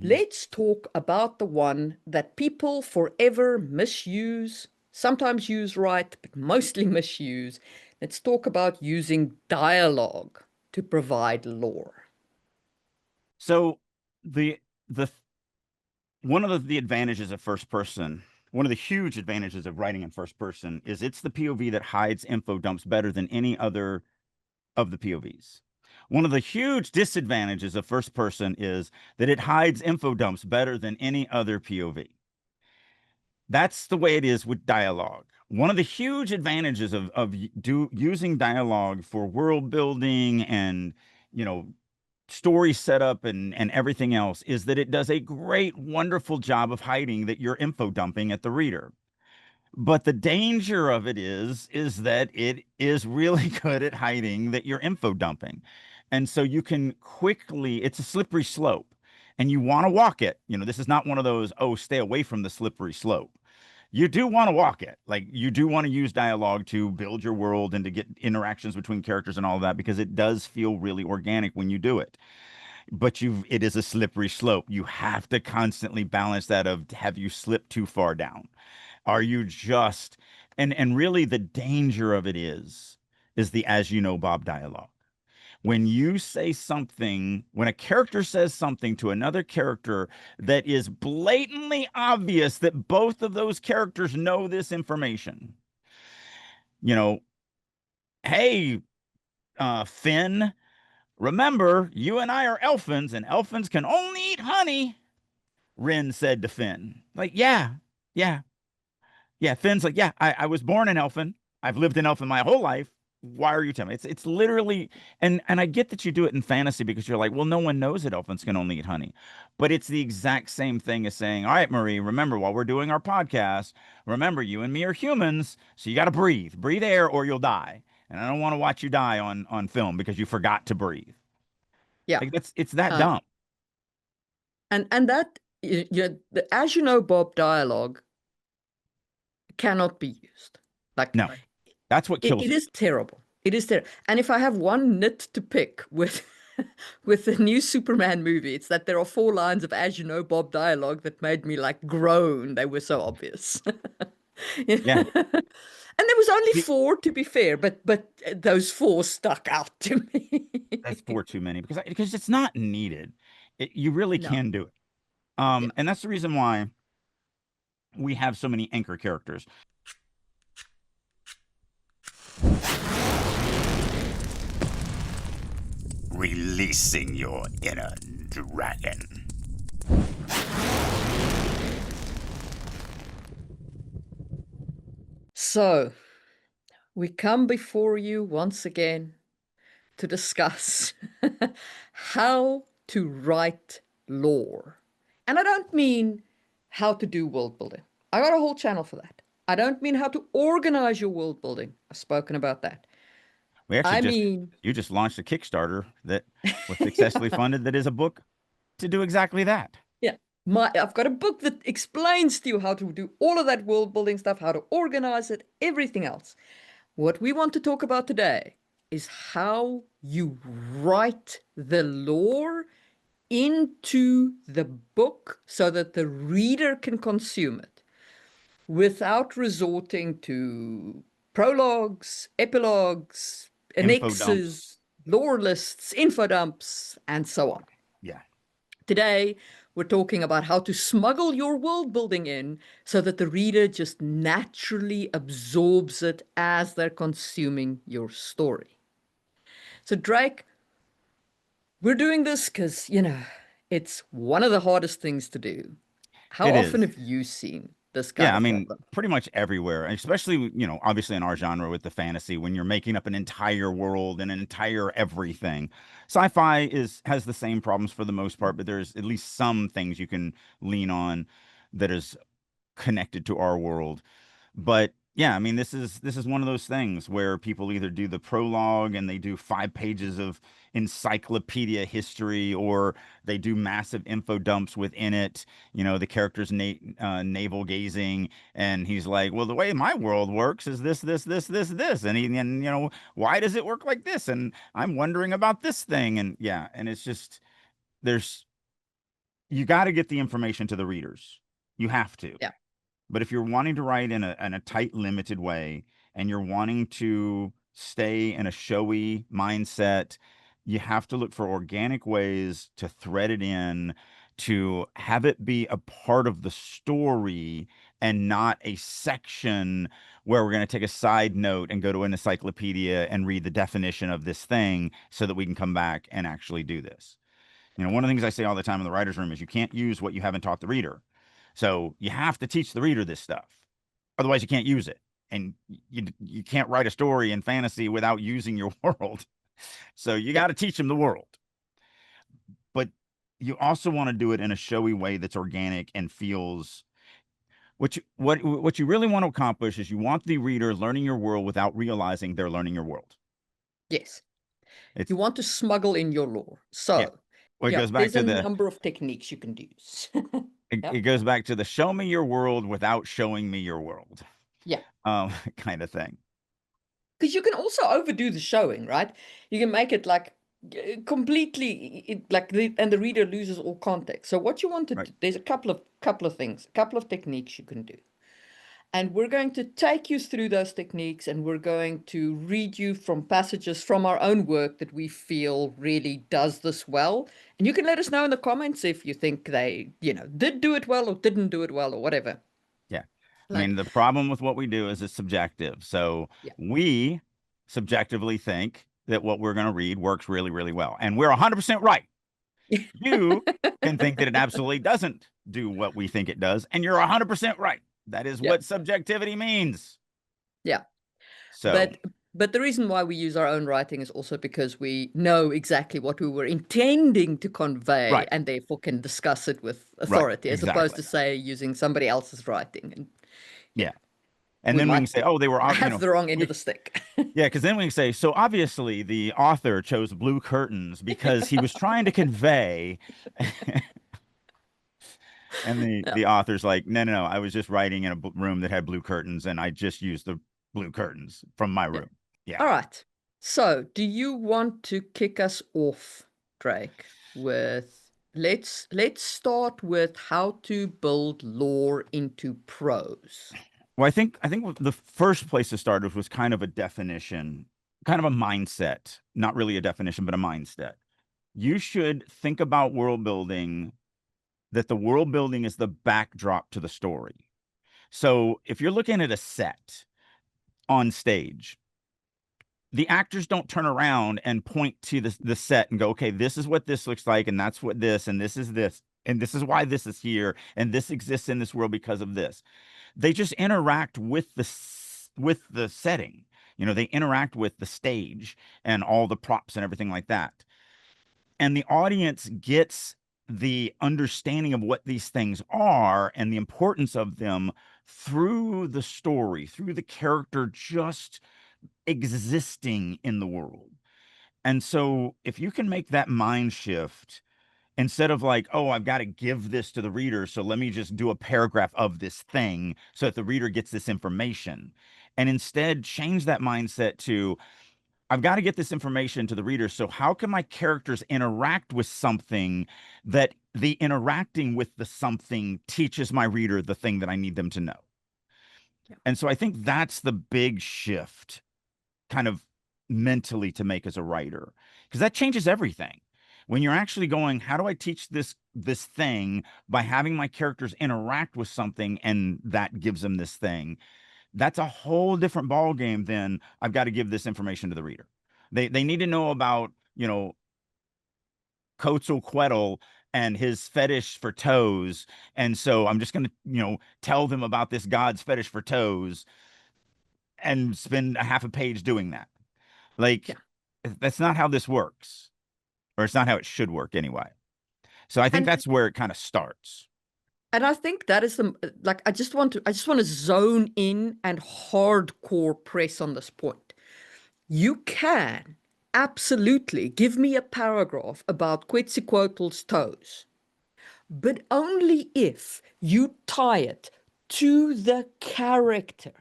Let's talk about the one that people forever misuse, sometimes use right, but mostly misuse. Let's talk about using dialogue to provide lore. So the one of the advantages of first person, one of the huge advantages of writing in first person is it's the POV that hides info dumps better than any other of the POVs. One of the huge disadvantages of first person is that it hides info dumps better than any other POV. That's the way it is with dialogue. One of the huge advantages of using dialogue for world building and, you know, story setup and everything else is that it does a great, wonderful job of hiding that you're info dumping at the reader. But the danger of it is that it is really good at hiding that you're info dumping. And so you can quickly, it's a slippery slope and you want to walk it. You know, this is not one of those, oh, stay away from the slippery slope. You do want to walk it. Like you do want to use dialogue to build your world and to get interactions between characters and all of that because it does feel really organic when you do it. But it is a slippery slope. You have to constantly balance that of have you slipped too far down? Are you just and really the danger of it is the as you know Bob dialogue. When you say something, when a character says something to another character that is blatantly obvious that both of those characters know this information, you know, hey, Finn, remember, you and I are elfins, and elfins can only eat honey, Ren said to Finn. Like, yeah, yeah, yeah. Finn's like, yeah, I was born an elfin. I've lived in elfin my whole life. Why are you telling me? It's literally, and I get that you do it in fantasy because you're like, well, no one knows that elfins can only eat honey. But it's the exact same thing as saying, all right, Marie, remember while we're doing our podcast, remember you and me are humans, so you got to breathe. Breathe air or you'll die. And I don't want to watch you die on film because you forgot to breathe. Yeah. Like it's that Uh, dumb. and that, as you know, Bob dialogue cannot be used. Like No, that's what kills it it. is terrible. It is terrible. And if I have one nit to pick with with the new Superman movie, it's that there are 4 lines of as you know Bob dialogue that made me like groan. They were so obvious. Yeah. And there was only See, 4 to be fair, but those 4 stuck out to me. that's four too many because it's not needed. You really No. can do it. Yeah. And that's the reason why we have so many anchor characters. Releasing your inner dragon. So, we come before you once again to discuss how to write lore. And I don't mean how to do world building. I got a whole channel for that. I don't mean how to organize your world building. I've spoken about that. We actually I just mean, you just launched a Kickstarter that was successfully funded that is a book to do exactly that. yeah, I've got a book that explains to you how to do all of that world building stuff, how to organize it, everything else. What we want to talk about today is how you write the lore into the book so that the reader can consume it without resorting to prologues, epilogues, Info dumps. annexes, lore lists, info dumps, and so on. Yeah. Today, we're talking about how to smuggle your world building in so that the reader just naturally absorbs it as they're consuming your story. So, Drake, we're doing this because, it's one of the hardest things to do. How It often is. have you seen this kind Yeah, I of mean, problem? pretty much everywhere, especially, obviously in our genre with the fantasy, when you're making up an entire world and an entire everything. Sci-fi has the same problems for the most part, but there's at least some things you can lean on that is connected to our world. But yeah, I mean, this is one of those things where people either do the prologue and they do 5 pages of encyclopedia history, or they do massive info dumps within it. The character's navel gazing, and he's like, "Well, the way my world works is this," and why does it work like this? And I'm wondering about this thing, and yeah, and it's just there's you got to get the information to the readers. You have to. Yeah. But if you're wanting to write in a tight, limited way, and you're wanting to stay in a showy mindset, you have to look for organic ways to thread it in, to have it be a part of the story and not a section where we're going to take a side note and go to an encyclopedia and read the definition of this thing so that we can come back and actually do this. You know, one of the things I say all the time in the writer's room is you can't use what you haven't taught the reader. So you have to teach the reader this stuff. Otherwise, you can't use it. And you can't write a story in fantasy without using your world. So you Yeah. got to teach them the world. But you also want to do it in a showy way that's organic and feels what you really want to accomplish is you want the reader learning your world without realizing they're learning your world. Yes. It's You want to smuggle in your lore. yeah. So, Well, it yeah, goes back there's a to number of techniques you can use. Yeah. it goes back to the show me your world without showing me your world. Yeah. Kind of thing. Because you can also overdo the showing, right? You can make it like completely and the reader loses all context. So what you want to Right. do, there's a couple of things, a couple of techniques you can do. And we're going to take you through those techniques and we're going to read you from passages from our own work that we feel really does this well. And you can let us know in the comments if you think they, did do it well or didn't do it well or whatever. Yeah. I Like, mean, the problem with what we do is it's subjective. So yeah. we subjectively think that what we're going to read works really, really well. And we're 100% right. You can think that it absolutely doesn't do what we think it does. And you're 100% right. That is Yeah. what subjectivity means. Yeah. So, But the reason why we use our own writing is also because we know exactly what we were intending to convey right, and therefore can discuss it with right, authority as opposed exactly. to say using somebody else's writing. And yeah, Yeah. And we then we might can say, oh, they were, have the wrong end of the stick. yeah, because then we can say, so obviously the author chose blue curtains because he was trying to convey. And Yeah. the author's like, no, no, no, I was just writing in a room that had blue curtains, and I just used the blue curtains from my Yeah. room. Yeah. All right. So, do you want to kick us off, Drake, with let's start with how to build lore into prose. Well, I think the first place to start was kind of a definition, kind of a mindset, not really a definition, but a mindset. You should think about world building, that the world building is the backdrop to the story. So if you're looking at a set on stage, the actors don't turn around and point to the set and go, okay, this is what this looks like, and that's what this, and this, and this is why this is here, and this exists in this world because of this. They just interact with the setting. You know, they interact with the stage and all the props and everything like that. And the audience gets the understanding of what these things are and the importance of them through the story, through the character just existing in the world. And so if you can make that mind shift, instead of like, oh, I've got to give this to the reader, so let me just do a paragraph of this thing so that the reader gets this information, and instead change that mindset to, I've got to get this information to the reader, so how can my characters interact with something that the interacting with the something teaches my reader the thing that I need them to know. Yeah. And so I think that's the big shift, kind of mentally, to make as a writer, because that changes everything. When you're actually going, how do I teach this thing by having my characters interact with something, and that gives them this thing? That's a whole different ball game than I've got to give this information to the reader. They need to know about, Quetzalcoatl and his fetish for toes, and so I'm just going to, tell them about this god's fetish for toes and spend a half a page doing that. Like, Yeah. that's not how this works, or it's not how it should work anyway. So I think And that's where it kind of starts. and I think that is I just want to zone in and hardcore press on this point. You can absolutely give me a paragraph about Quetzalcoatl's toes, but only if you tie it to the character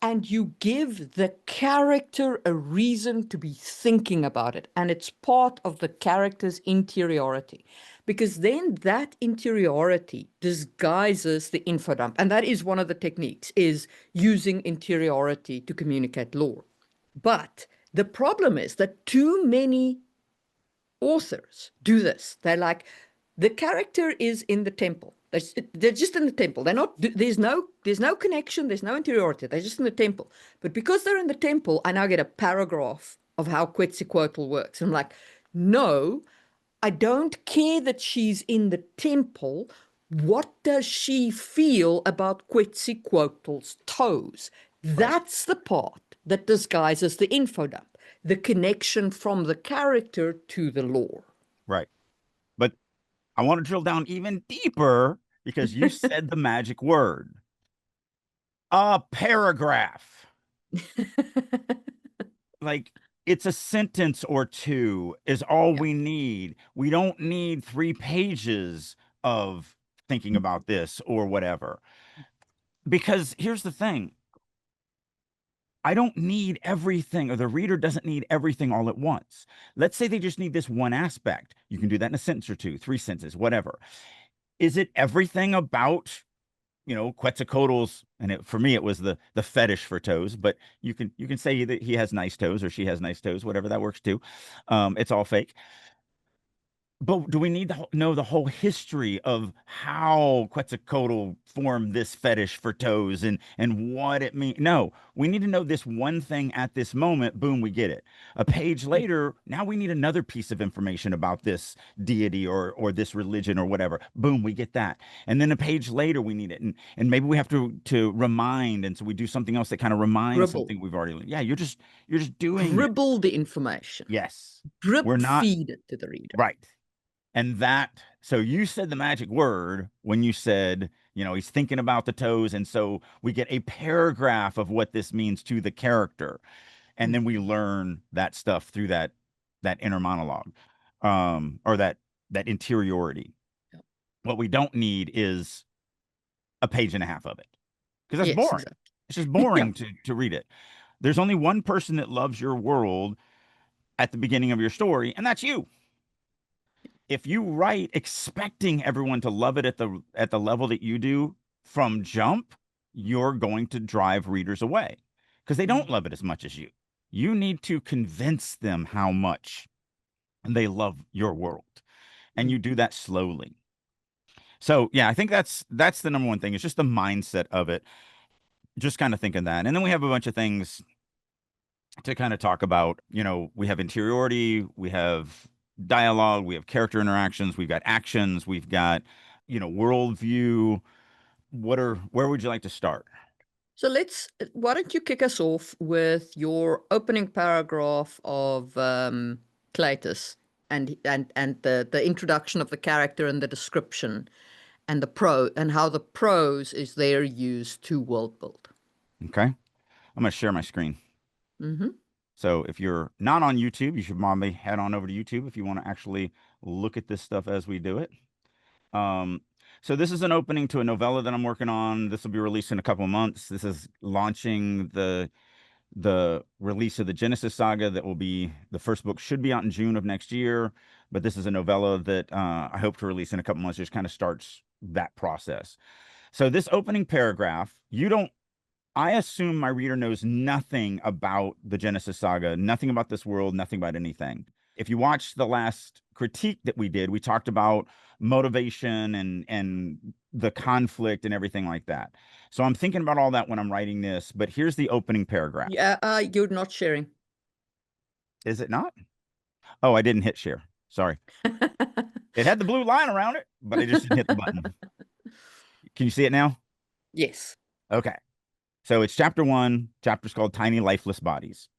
and you give the character a reason to be thinking about it. And it's part of the character's interiority. Because then that interiority disguises the info dump. And that is one of the techniques, is using interiority to communicate lore. But the problem is that too many authors do this. They're like, the character is in the temple. They're just in the temple. They're not. There's no connection. There's no interiority. They're just in the temple. But because they're in the temple, I now get a paragraph of how Quetzalcoatl works. And I'm like, no, I don't care that she's in the temple. What does she feel about Quetzalcoatl's toes? Right. That's the part that disguises the info dump, the connection from the character to the lore. Right. But I want to drill down even deeper because you said the magic word. A paragraph. Like it's a sentence or two is all Yeah. we need. We don't need 3 pages of thinking about this or whatever. Because here's the thing. I don't need everything, or the reader doesn't need everything all at once. Let's say they just need this one aspect. You can do that in a sentence or two, 3 sentences, whatever. Is it everything about, Quetzalcoatl's, and for me it was the fetish for toes, but you can say that he has nice toes or she has nice toes, whatever, that works too. It's all fake. But do we need to know the whole history of how Quetzalcoatl formed this fetish for toes and what it means? No, we need to know this one thing at this moment. Boom, we get it. A page later, now we need another piece of information about this deity or this religion or whatever. Boom, we get that. And then a page later, we need it, and maybe we have to remind, and so we do something else that kind of reminds Gribble. something we've already. Yeah, you're just doing it. Gribble the information. Yes, we're Drip not feed it to the reader. right. And so you said the magic word when you said, he's thinking about the toes. And so we get a paragraph of what this means to the character. And Mm. then we learn that stuff through that inner monologue, or that interiority. Yeah. What we don't need is a page and a half of it because that's Yes, boring. exactly. It's just Yeah. boring to read it. There's only one person that loves your world at the beginning of your story, and that's you. If you write expecting everyone to love it at the level that you do from jump, you're going to drive readers away because they don't Mm. love it as much as you. You need to convince them how much they love your world, and Mm. you do that slowly. So yeah, I think that's the number one thing. It's just the mindset of it. Just kind of thinking that, and then we have a bunch of things to kind of talk about. We have interiority, we have dialogue, we have character interactions, we've got actions, we've got, worldview. Where would you like to start? So why don't you kick us off with your opening paragraph of Cletus, and the introduction of the character and the description and how the prose is there used to world build. Okay. I'm going to share my screen. Mm-hmm. So if you're not on YouTube, you should probably head on over to YouTube if you want to actually look at this stuff as we do it. Um, so this is an opening to a novella that I'm working on. This will be released in a couple of months. This is launching the release of the Genesis saga. That will be, the first book should be out in June of next year, but this is a novella that I hope to release in a couple months. Just kind of starts that process. So this opening paragraph, I assume my reader knows nothing about the Genesis saga, nothing about this world, nothing about anything. If you watch the last critique that we did, we talked about motivation and the conflict and everything like that. So I'm thinking about all that when I'm writing this, but here's the opening paragraph. Yeah, you're not sharing. Is it not? Oh, I didn't hit share. Sorry. It had the blue line around it, but I just didn't hit the button. Can you see it now? Yes. Okay. So it's chapter 1. Chapter's called Tiny Lifeless Bodies.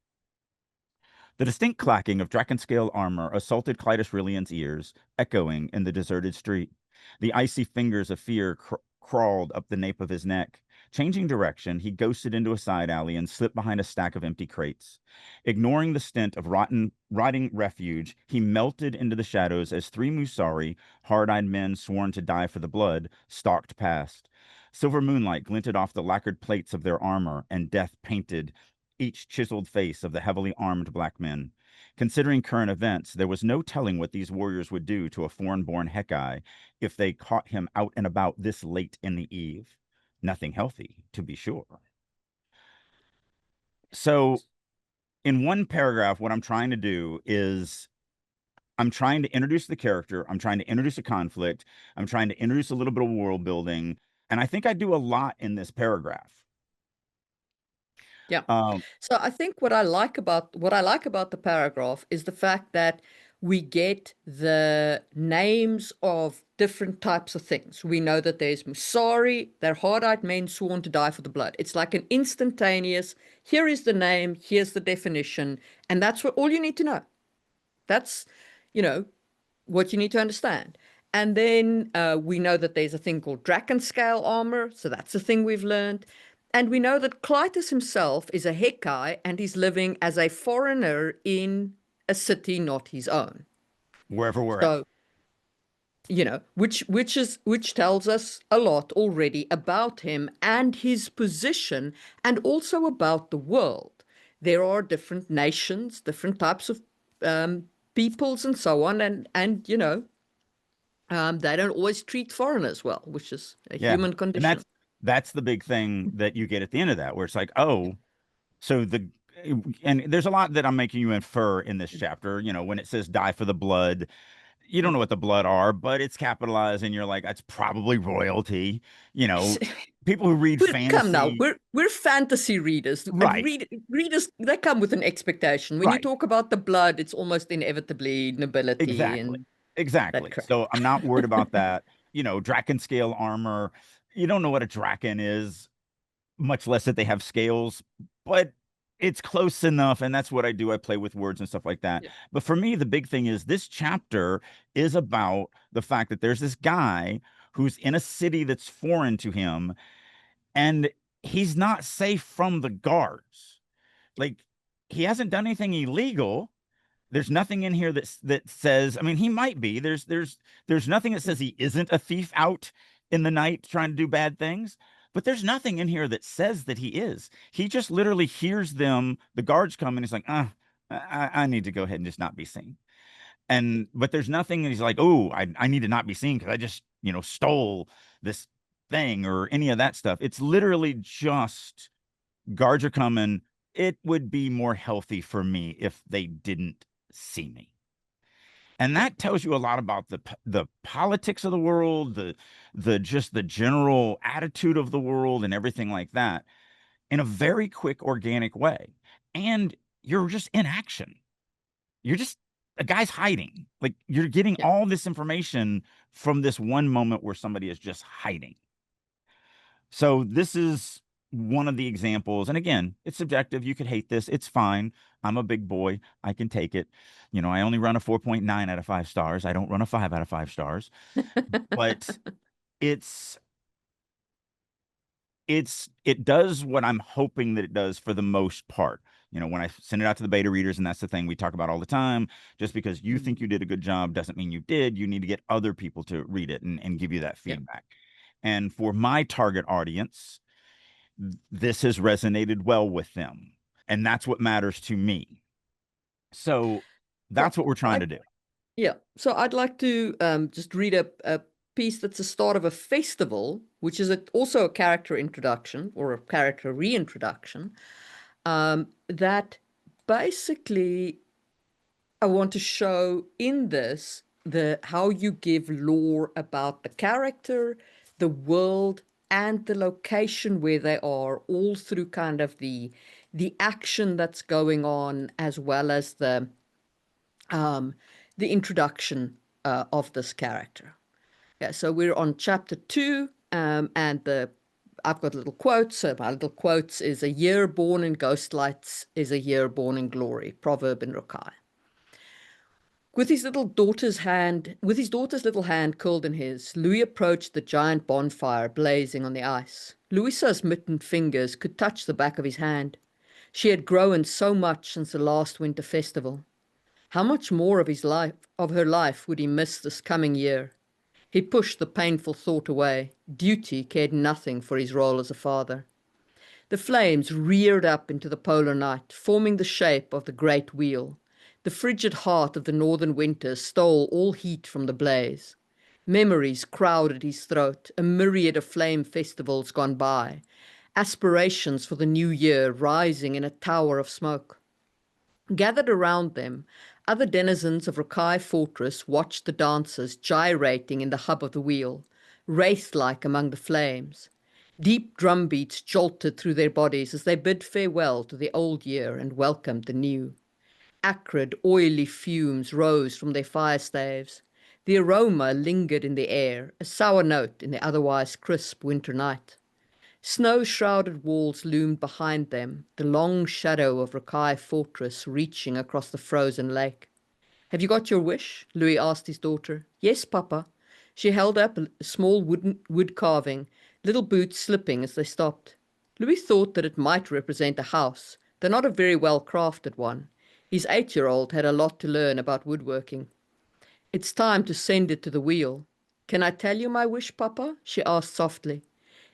The distinct clacking of Drakenscale armor assaulted Clytus Rillian's ears, echoing in the deserted street. The icy fingers of fear crawled up the nape of his neck, Changing direction, he ghosted into a side alley and slipped behind a stack of empty crates. Ignoring the stint of rotting refuge, he melted into the shadows as three Musari, hard-eyed men sworn to die for the blood, stalked past. Silver moonlight glinted off the lacquered plates of their armor, and death painted each chiseled face of the heavily armed black men. Considering current events, there was no telling what these warriors would do to a foreign-born Hekai if they caught him out and about this late in the eve. Nothing healthy, to be sure. So, in one paragraph, what I'm trying to do is I'm trying to introduce the character, I'm trying to introduce a conflict, I'm trying to introduce a little bit of world building, and I think I do a lot in this paragraph. Yeah. Um, So I think what I like about the paragraph is the fact that we get the names of different types of things. We know that there's Musari, they're hard-eyed men sworn to die for the blood. It's like an instantaneous, here is the name, here's the definition, and that's what all you need to know. That's, you know, what you need to understand. And then we know that there's a thing called Draken scale armor, so that's a thing we've learned. And we know that Clytus himself is a Hekai and he's living as a foreigner in a city not his own. Wherever we're at. So, which tells us a lot already about him and his position, and also about the world. There are different nations, different types of peoples, and so on, and they don't always treat foreigners well, which is a Yeah. human And condition. that's the big thing that you get at the end of that, where it's like, oh, so and there's a lot that I'm making you infer in this chapter, when it says die for the blood, you don't know what the blood are, but it's capitalized and you're like, that's probably royalty. You know, people who read Come now, fantasy, we're fantasy readers. right, Readers, they come with an expectation. When you right, talk about the blood, it's almost inevitably nobility exactly, and that exactly. crap. So I'm not worried about that. Draken scale armor. You don't know what a Draken is, much less that they have scales, but it's close enough. And that's what I do. I play with words and stuff like that. Yeah, But for me, the big thing is this chapter is about the fact that there's this guy who's in a city that's foreign to him, and he's not safe from the guards. Like, he hasn't done anything illegal. There's nothing in here that says, I mean, he might be. There's nothing that says he isn't a thief out in the night trying to do bad things. But there's nothing in here that says that he is. He just literally hears the guards come, and he's like, I need to go ahead and just not be seen. But there's nothing, and he's like, oh, I need to not be seen because I just, stole this thing or any of that stuff. It's literally just guards are coming. It would be more healthy for me if they didn't see me. And yeah, that tells you a lot about the politics of the world, the just the general attitude of the world and everything like that in a very quick, organic way. And you're just in action. You're just a guy's hiding. Like, you're getting yeah, all this information from this one moment where somebody is just hiding. So this is one of the examples. And again, it's subjective. You could hate this. It's fine. I'm a big boy. I can take it. I only run a 4.9 out of 5 stars. I don't run a 5 out of 5 stars. But it's it does what I'm hoping that it does for the most part. When I send it out to the beta readers, and that's the thing we talk about all the time, just because you mm, think you did a good job doesn't mean you did. You need to get other people to read it and give you that yeah. feedback. And for my target audience, this has resonated well with them. And that's what matters to me. So So that's what we're trying I to do. Yeah, so I'd like to just read a piece that's the start of a festival, which is also a character introduction or a character reintroduction. That basically I want to show in this the how you give lore about the character, the world, and the location where they are, all through kind of the action that's going on, as well as um, the introduction of this character. Yeah, so we're on chapter 2, and I've got little quotes. So my little quotes is a year born in ghostlights is a year born in glory. Proverb in Rokai. With his daughter's little hand curled in his, Louis approached the giant bonfire blazing on the ice. Louisa's mittened fingers could touch the back of his hand. She had grown so much since the last winter festival. How much more of her life would he miss this coming year? He pushed the painful thought away. Duty cared nothing for his role as a father. The flames reared up into the polar night, forming the shape of the great wheel. The frigid heart of the northern winter stole all heat from the blaze. Memories crowded his throat, a myriad of flame festivals gone by, aspirations for the new year rising in a tower of smoke. Gathered around them, other denizens of Rakai Fortress watched the dancers gyrating in the hub of the wheel, wraith-like among the flames. Deep drum beats jolted through their bodies as they bid farewell to the old year and welcomed the new. Acrid, oily fumes rose from their fire staves. The aroma lingered in the air, a sour note in the otherwise crisp winter night. Snow-shrouded walls loomed behind them, the long shadow of Rakai Fortress reaching across the frozen lake. "Have you got your wish?" Louis asked his daughter. "Yes, Papa." She held up a small wood carving, little boots slipping as they stopped. Louis thought that it might represent a house, though not a very well-crafted one. His 8-year-old had a lot to learn about woodworking. "It's time to send it to the wheel." "Can I tell you my wish, Papa?" she asked softly.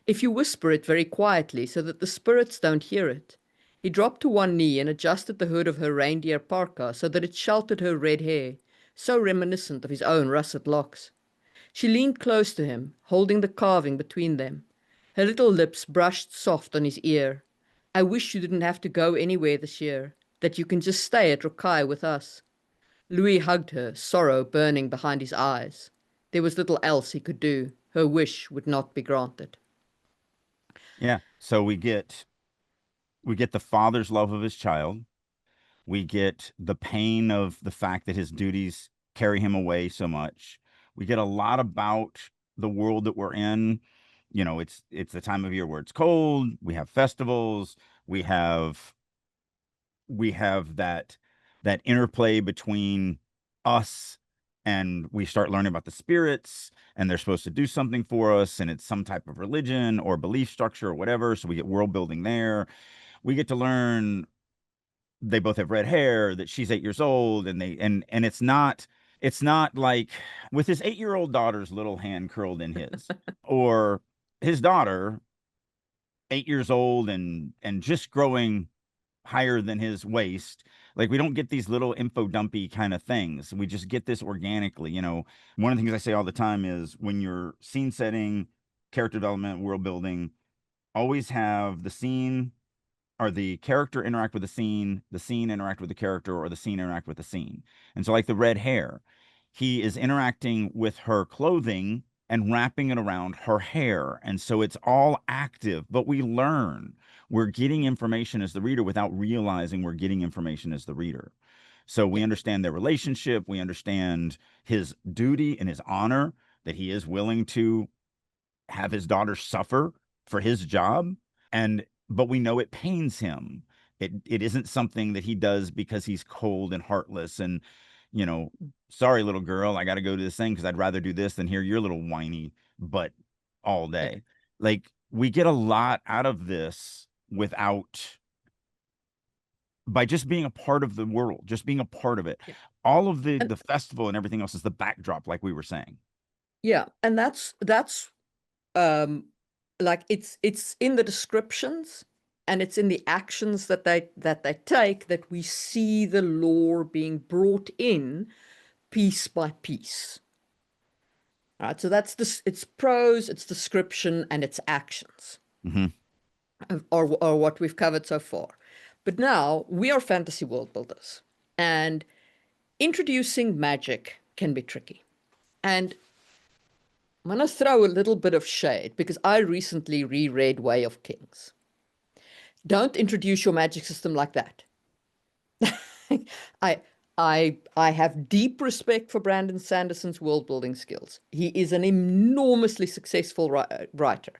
"If you whisper it very quietly so that the spirits don't hear it." He dropped to one knee and adjusted the hood of her reindeer parka so that it sheltered her red hair, so reminiscent of his own russet locks. She leaned close to him, holding the carving between them. Her little lips brushed soft on his ear. "I wish you didn't have to go anywhere this year, that you can just stay at Rokai with us." Louis hugged her, sorrow burning behind his eyes. There was little else he could do. Her wish would not be granted. Yeah. So we get the father's love of his child. We get the pain of the fact that his duties carry him away so much. We get a lot about the world that we're in. You know, it's the time of year where it's cold. We have festivals. We have that interplay between us, and we start learning about the spirits, and they're supposed to do something for us, and it's some type of religion or belief structure or whatever. So we get world building there. We get to learn they both have red hair, that she's 8 years old, and it's not like with his 8-year-old daughter's little hand curled in his, or his daughter 8 years old and just growing higher than his waist. Like, we don't get these little info dumpy kind of things. We just get this organically. One of the things I say all the time is, when you're scene setting, character development, world building, always have the scene or the character interact with the scene interact with the character, or the scene interact with the scene. And so, like the red hair, he is interacting with her clothing and wrapping it around her hair. And so it's all active, but we learn. We're getting information as the reader without realizing we're getting information as the reader. So we Yeah. understand their relationship. We understand his duty and his honor, that he is willing to have his daughter suffer for his job. But we know it pains him. It isn't something that he does because he's cold and heartless and, you know, sorry, little girl, I got to go to this thing because I'd rather do this than hear your little whiny butt all Yeah. day. Like, we get a lot out of this without by just being a part of the world, just being a part of it. Yeah. All of the And the festival and everything else is the backdrop, like we were saying. yeah, and that's um like it's in the descriptions, and it's in the actions that they take, that we see the lore being brought in piece by piece. All right, so that's this, it's prose, it's description, and it's actions, Hmm. or what we've covered so far. But now we are fantasy world builders, and introducing magic can be tricky. And I'm going to throw a little bit of shade because I recently reread Way of Kings. Don't introduce your magic system like that. I I have deep respect for Brandon Sanderson's world building skills. He is an enormously successful writer.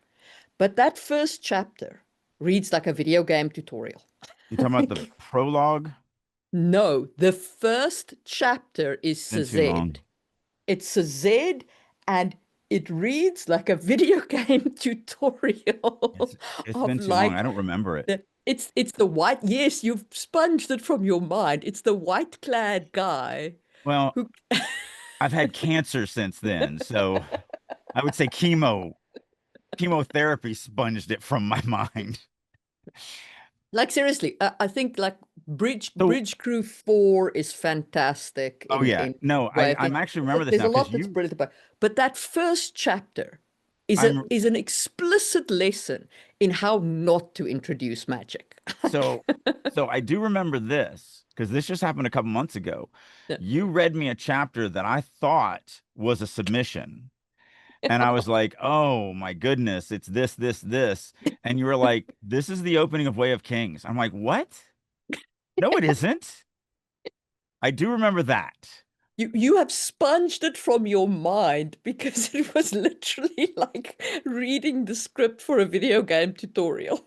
But that first chapter reads like a video game tutorial. You talking about the prologue? No, the first chapter is Been a too Z. long. It's a Z, and it reads like a video game tutorial It's it's of been too long. I like don't remember it. it's the white, yes, you've sponged it from your mind. It's the white clad guy Well, who I've had cancer since then, so I would say chemotherapy sponged it from my mind. like seriously, I think like So, Bridge Crew 4 is fantastic oh yeah, in no, way of I'm thing. actually remember this There's now a because lot that's you, brilliant about, but that first chapter I'm is an explicit lesson in how not to introduce magic. so so I do remember this because this just happened a couple months ago. Yeah. You read me a chapter that I thought was a submission. And I was like, oh my goodness, it's this. And you were like, this is the opening of Way of Kings. I'm like, what? No, it isn't. I do remember that. You have sponged it from your mind because it was literally like reading the script for a video game tutorial.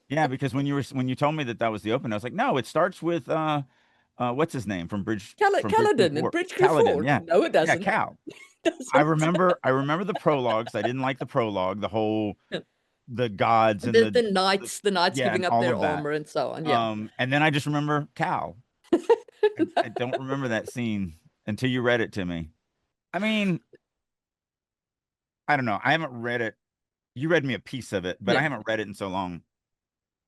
Yeah, because when you told me that that was the opening, I was like, no, it starts with what's his name from Bridge Crew Kaladin and 4. Bridge Crew Kaladin, 4. yeah. No, it Yeah, doesn't. Cal. It doesn't. I remember the prologues. I didn't like the prologue, the whole the gods and the The knights yeah, and giving up all their of that. armor and so on. Yeah. And then I just remember Cal. I don't remember that scene until you read it to me. I mean, I don't know. I haven't read it. You read me a piece of it, but I Yeah. haven't read it in so long.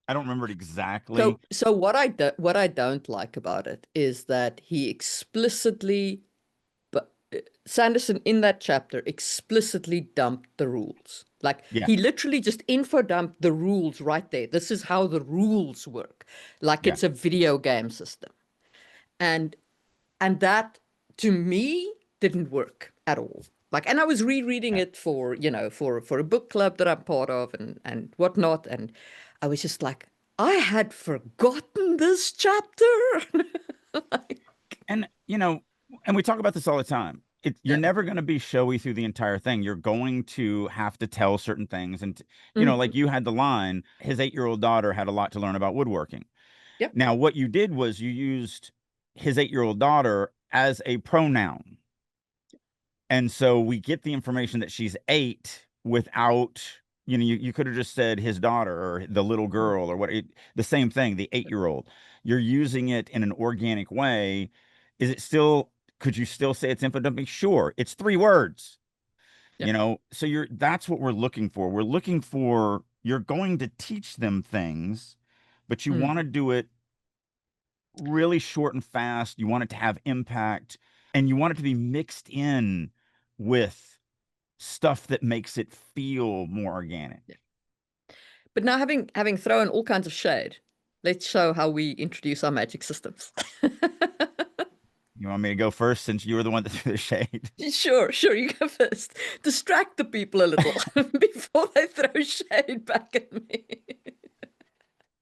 I don't remember it exactly. So what I don't like about it is that he explicitly, but Sanderson in that chapter explicitly dumped the rules. Like Yeah, he literally just info dumped the rules right there. This is how the rules work. Like yeah, it's a video game system. And that to me didn't work at all. Like, and I was rereading yeah. it for, for a book club that I'm part of and whatnot. And I was just like, I had forgotten this chapter. Like, And and we talk about this all the time. You're yeah. never going to be showy through the entire thing. You're going to have to tell certain things, and Mhm. like you had the line, his 8-year-old daughter had a lot to learn about woodworking. Yep. Now, what you did was you used his 8-year-old daughter as a pronoun. And so we get the information that she's 8 without, you could have just said his daughter or the little girl or the same thing, the 8-year-old. You're using it in an organic way. Could you still say it's info dumping? Sure. It's 3 words, Yep. so that's what we're looking for. We're looking for, you're going to teach them things, but you want to Mhm. do it really short and fast. You want it to have impact and you want it to be mixed in with stuff that makes it feel more organic. Yeah. But now having thrown all kinds of shade, let's show how we introduce our magic systems. You want me to go first since you were the one that threw the shade? Sure, sure, you go first. Distract the people a little before they throw shade back at me.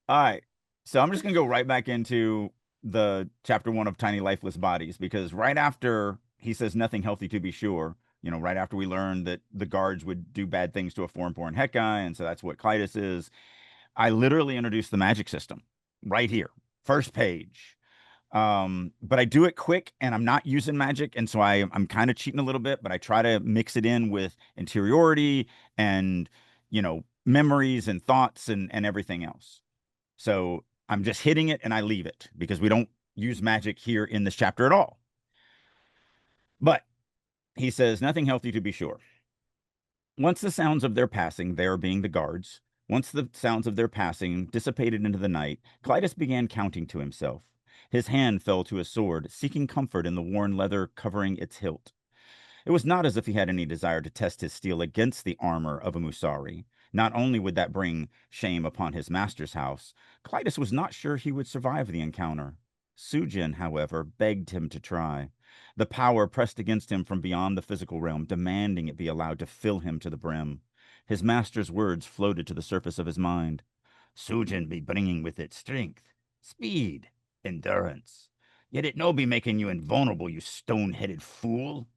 All right. So I'm just going to go right back into the chapter 1 of Tiny Lifeless Bodies because right after he says nothing healthy to be sure, right after we learned that the guards would do bad things to a foreign-born het guy, and so that's what Clytus is, I literally introduced the magic system right here, first page. But I do it quick and I'm not using magic. And so I'm kind of cheating a little bit, but I try to mix it in with interiority and, memories and thoughts and everything else. So I'm just hitting it and I leave it because we don't use magic here in this chapter at all. But he says, nothing healthy to be sure. Once the sounds of their passing, there being the guards, once the sounds of their passing dissipated into the night, Clytus began counting to himself. His hand fell to his sword, seeking comfort in the worn leather covering its hilt. It was not as if he had any desire to test his steel against the armor of a Musari. Not only would that bring shame upon his master's house, Clytus was not sure he would survive the encounter. Sujin, however, begged him to try. The power pressed against him from beyond the physical realm, demanding it be allowed to fill him to the brim. His master's words floated to the surface of his mind. Sujin be bringing with it strength, speed, endurance. Yet it no be making you invulnerable, you stone-headed fool.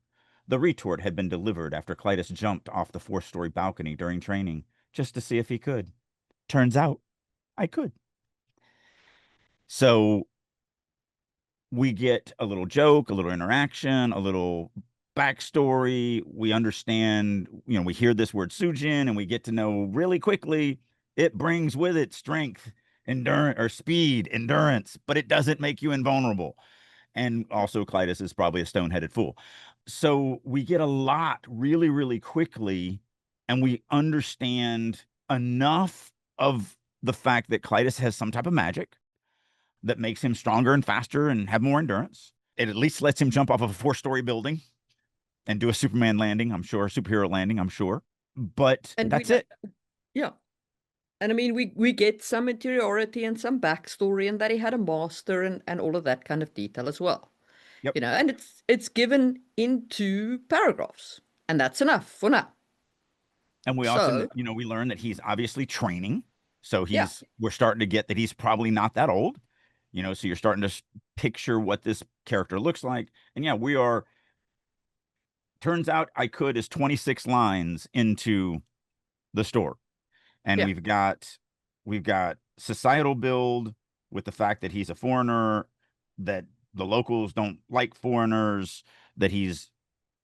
The retort had been delivered after Clytus jumped off the 4-story balcony during training, just to see if he could. Turns out, I could. So we get a little joke, a little interaction, a little backstory. We understand, we hear this word Sujin and we get to know really quickly it brings with it strength, endurance, or speed, endurance, but it doesn't make you invulnerable. And also, Clytus is probably a stone-headed fool. So we get a lot really, really quickly, and we understand enough of the fact that Clytus has some type of magic that makes him stronger and faster and have more endurance. It at least lets him jump off of a 4-story building and do a Superman landing, I'm sure, superhero landing, I'm sure. But And we that's know, it. yeah. And I mean, we get some interiority and some backstory, and that he had a master and all of that kind of detail as well. Yep. And it's given into paragraphs, and that's enough for now. And we also, So, we learn that he's obviously training. So yeah, we're starting to get that he's probably not that old, so you're starting to picture what this character looks like. And yeah, turns out I could is 26 lines into the store. And yeah, we've got societal build with the fact that he's a foreigner, that the locals don't like foreigners, that he's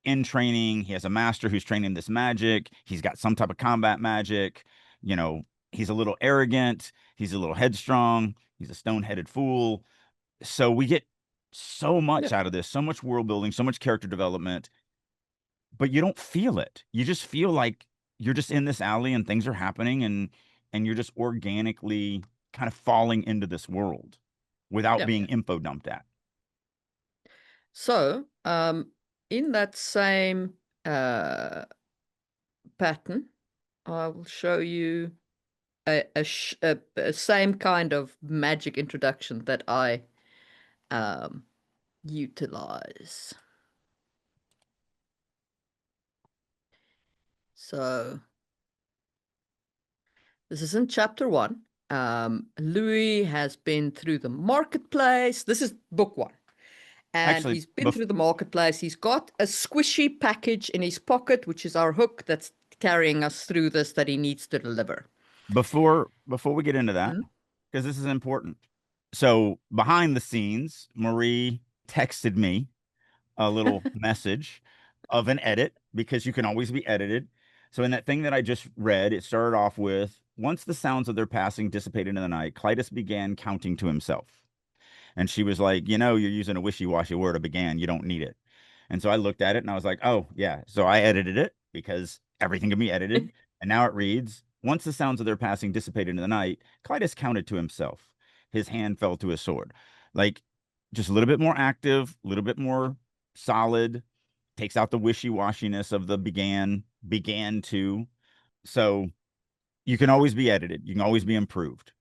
in training. He has a master who's training this magic. He's got some type of combat magic. He's a little arrogant. He's a little headstrong. He's a stone-headed fool. So we get so yeah. much out of this, so much world building, so much character development, but you don't feel it. You just feel like you're just in this alley and things are happening, and you're just organically kind of falling into this world without Yeah. being info dumped at. So, in that same uh, pattern, I will show you a same kind of magic introduction that I um, utilize. So this is in chapter one. Louis has been through the marketplace. This is book one. And Actually, he's been through the marketplace. He's got a squishy package in his pocket, which is our hook that's carrying us through this that he needs to deliver. before we get into that, Mhm. because this is important. So behind the scenes, Marie texted me a little message of an edit, because you can always be edited. So in that thing that I just read, it started off with, once the sounds of their passing dissipated in the night, Clytus began counting to himself. And she was like, you're using a wishy-washy word of began. You don't need it. And so I looked at it and I was like, oh, yeah. So I edited it because everything can be edited. And now it reads, once the sounds of their passing dissipated in the night, Clytus counted to himself. His hand fell to his sword. Like, just a little bit more active, a little bit more solid, takes out the wishy-washiness of the began to. So you can always be edited. You can always be improved.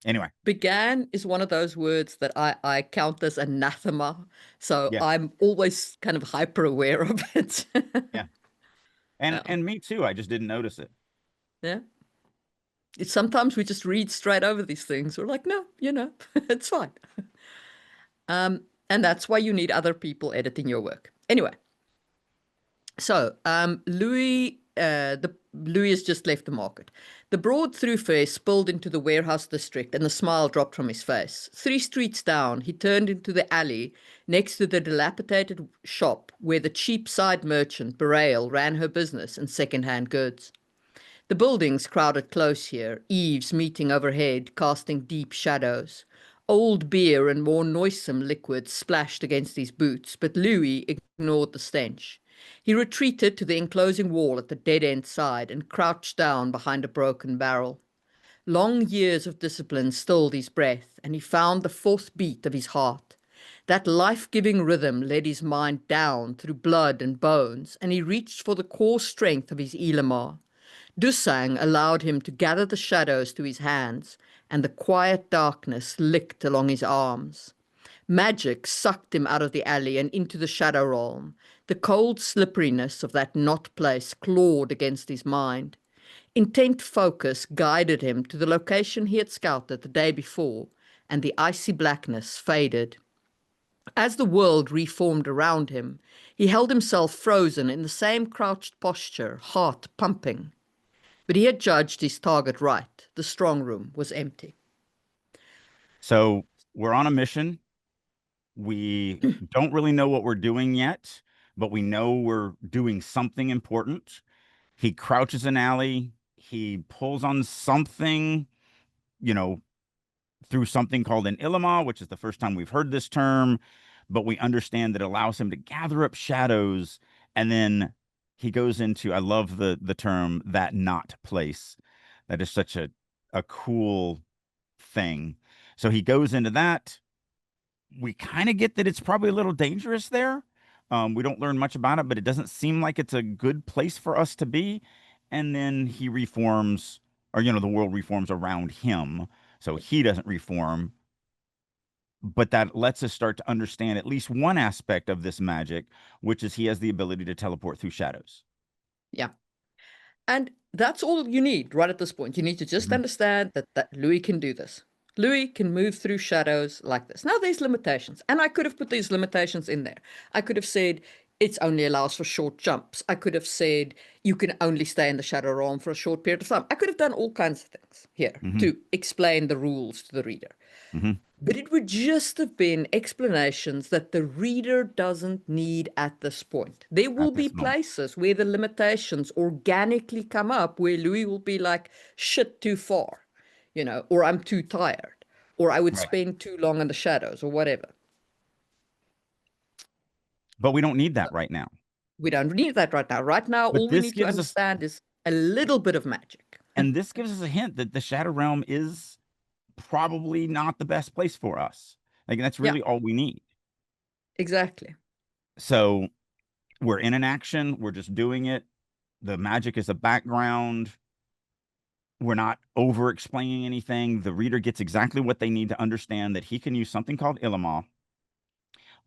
Anyway, Began is one of those words that I count as anathema. So yeah, I'm always kind of hyper aware of it. yeah. And Yeah. and me too. I just didn't notice it. Yeah. Sometimes we just read straight over these things. We're like, no, it's fine. And that's why you need other people editing your work. Anyway, so Louis has just left the market. The broad thoroughfare spilled into the warehouse district, and the smile dropped from his face. 3 streets down, he turned into the alley next to the dilapidated shop where the cheap-side merchant Berail ran her business in second-hand goods. The buildings crowded close here, eaves meeting overhead, casting deep shadows. Old beer and more noisome liquids splashed against his boots, but Louis ignored the stench. He retreated to the enclosing wall at the dead-end side and crouched down behind a broken barrel. Long years of discipline stilled his breath, and he found the fourth beat of his heart. That life-giving rhythm led his mind down through blood and bones, and he reached for the core strength of his Elamar. Dusang allowed him to gather the shadows to his hands, and the quiet darkness licked along his arms. Magic sucked him out of the alley and into the shadow realm. The cold slipperiness of that knot place clawed against his mind. Intent focus guided him to the location he had scouted the day before, and the icy blackness faded. As the world reformed around him, he held himself frozen in the same crouched posture, heart pumping. But he had judged his target right. The strong room was empty. So we're on a mission. We don't really know what we're doing yet, but we know we're doing something important. He crouches an alley. He pulls on something, you know, through something called an Ilima, which is the first time we've heard this term, but we understand that it allows him to gather up shadows. And then he goes into, I love the term that not place. That is such a cool thing. So he goes into that. We kind of get that it's probably a little dangerous there. We don't learn much about it, but it doesn't seem like it's a good place for us to be. And then he reforms, or, the world reforms around him. So he doesn't reform, but that lets us start to understand at least one aspect of this magic, which is he has the ability to teleport through shadows. Yeah. And that's all you need right at this point. You need to just Mhm. understand that Louis can do this. Louis can move through shadows like this. Now, there's limitations, and I could have put these limitations in there. I could have said it only allows for short jumps. I could have said you can only stay in the shadow realm for a short period of time. I could have done all kinds of things here Mhm. to explain the rules to the reader. Mhm. But it would just have been explanations that the reader doesn't need at this point. There will At be this moment. places where the limitations organically come up where Louis will be like, shit, too far, or I'm too tired, or I would Right. spend too long in the shadows, or whatever. But we don't need that right now. We don't need that right now. Right now, But all we this need to gives us, understand is a little bit of magic. and this gives us a hint that the Shadow Realm is probably not the best place for us. Like, that's Yeah, really all we need. exactly. So we're in an action, we're just doing it. The magic is a background. We're not over explaining anything. The reader gets exactly what they need to understand that he can use something called Ilima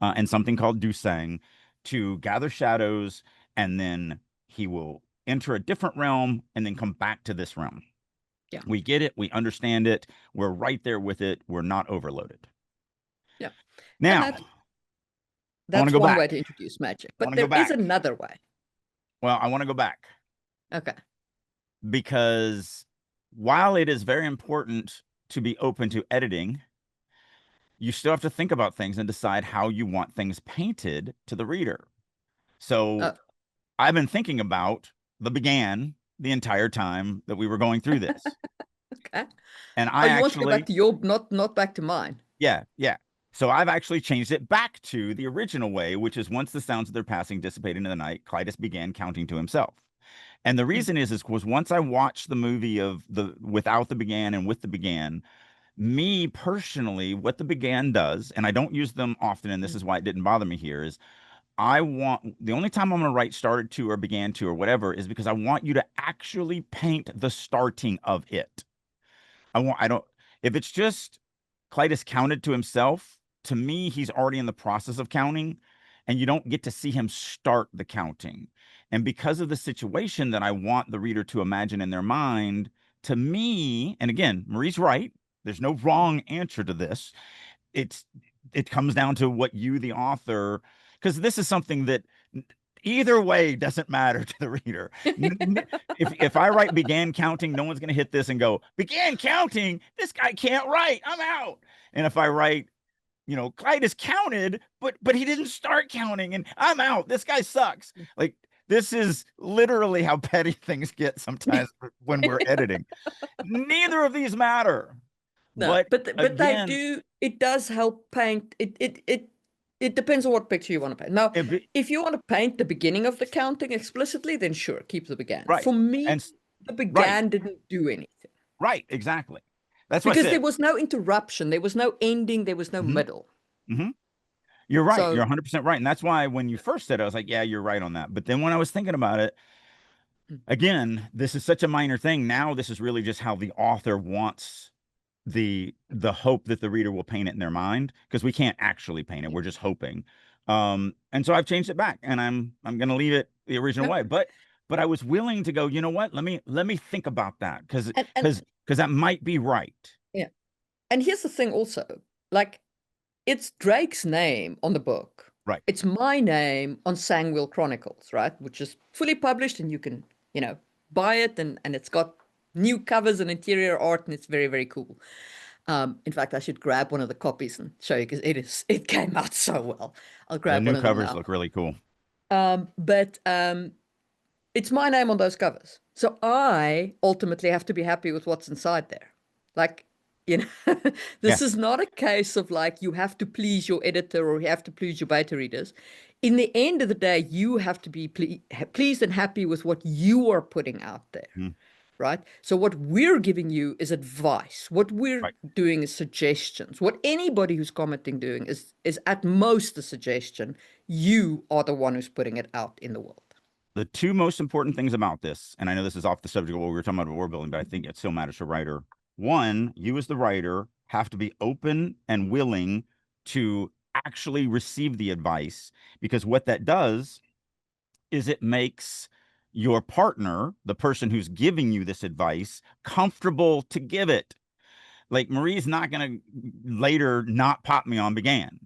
and something called Dusang to gather shadows, and then he will enter a different realm and then come back to this realm. Yeah, We get it. We understand it. We're right there with it. We're not overloaded. yeah. And Now, I want to that's go one back. way to introduce magic. I want But to go there is back. another way. Well, I want to go back Okay. because while it is very important to be open to editing, you still have to think about things and decide how you want things painted to the reader. So Uh, I've been thinking about the began the entire time that we were going through this. okay. And Oh, I you want to go back actually, to your, not back to mine. yeah, yeah. So I've actually changed it back to the original way, which is once the sounds of their passing dissipated into the night, Clytus began counting to himself. And the Mm, reason is because once I watched the movie of the without the began and with the began, me personally, what the began does, and I don't use them often, and this mm, is why it didn't bother me here, is I want the only time I'm going to write started to or began to or whatever is because I want you to actually paint the starting of it. I don't, if it's just Clytus counted to himself, to me, he's already in the process of counting and you don't get to see him start the counting. And because of the situation that I want the reader to imagine in their mind, to me, and again, Marie's right, there's no wrong answer to this. It's, it comes down to what you, the author, because this is something that either way doesn't matter to the reader. If I write began counting, no one's going to hit this and go, began counting. This guy can't write. I'm out. And if I write, Clyde is counted, but he didn't start counting, and I'm out. This guy sucks. Like this is literally how petty things get sometimes when we're editing. Neither of these matter. No, But but they again, do. It does help paint. It depends on what picture you want to paint. Now, if it, if you want to paint the beginning of the counting explicitly, then sure, keep the began. right For me, and the right, began didn't do anything right, exactly. That's what I because there said. was no interruption, there was no ending, there was no Hmm. middle. Hmm. You're right. You're So 100% right. And that's why when you first said it, I was like, yeah, you're right on that. But then when I was thinking about it, mm, again, this is such a minor thing. Now this is really just how the author wants the hope that the reader will paint it in their mind because we can't actually paint it. yeah, We're just hoping. And so I've changed it back and I'm gonna leave it the original yeah, way. But I was willing to go, you know what? Let me think about that because and because that might be right. yeah, and here's the thing also, like it's Drake's name on the book. Right. It's my name on Sangwheel Chronicles, right? Which is fully published and you can, buy it and it's got new covers and interior art and it's very, very cool. In fact, I should grab one of the copies and show you because it came out so well. I'll The grab one new of them covers now. look really cool. But it's my name on those covers. So I ultimately have to be happy with what's inside there. Like, you know, Yeah. this is not a case of like you have to please your editor or you have to please your beta readers. In the end of the day, you have to be pleased and happy with what you are putting out there, Mhm. right? So what we're giving you is advice. What we're Right. doing is suggestions. What anybody who's commenting doing is at most a suggestion. You are the one who's putting it out in the world. The two most important things about this, and I know this is off the subject of what we were talking about world building, but I think it still matters to writer. One, you as the writer have to be open and willing to actually receive the advice, because what that does is it makes your partner, the person who's giving you this advice, comfortable to give it. Like Marie's not going to later not pop me on Began,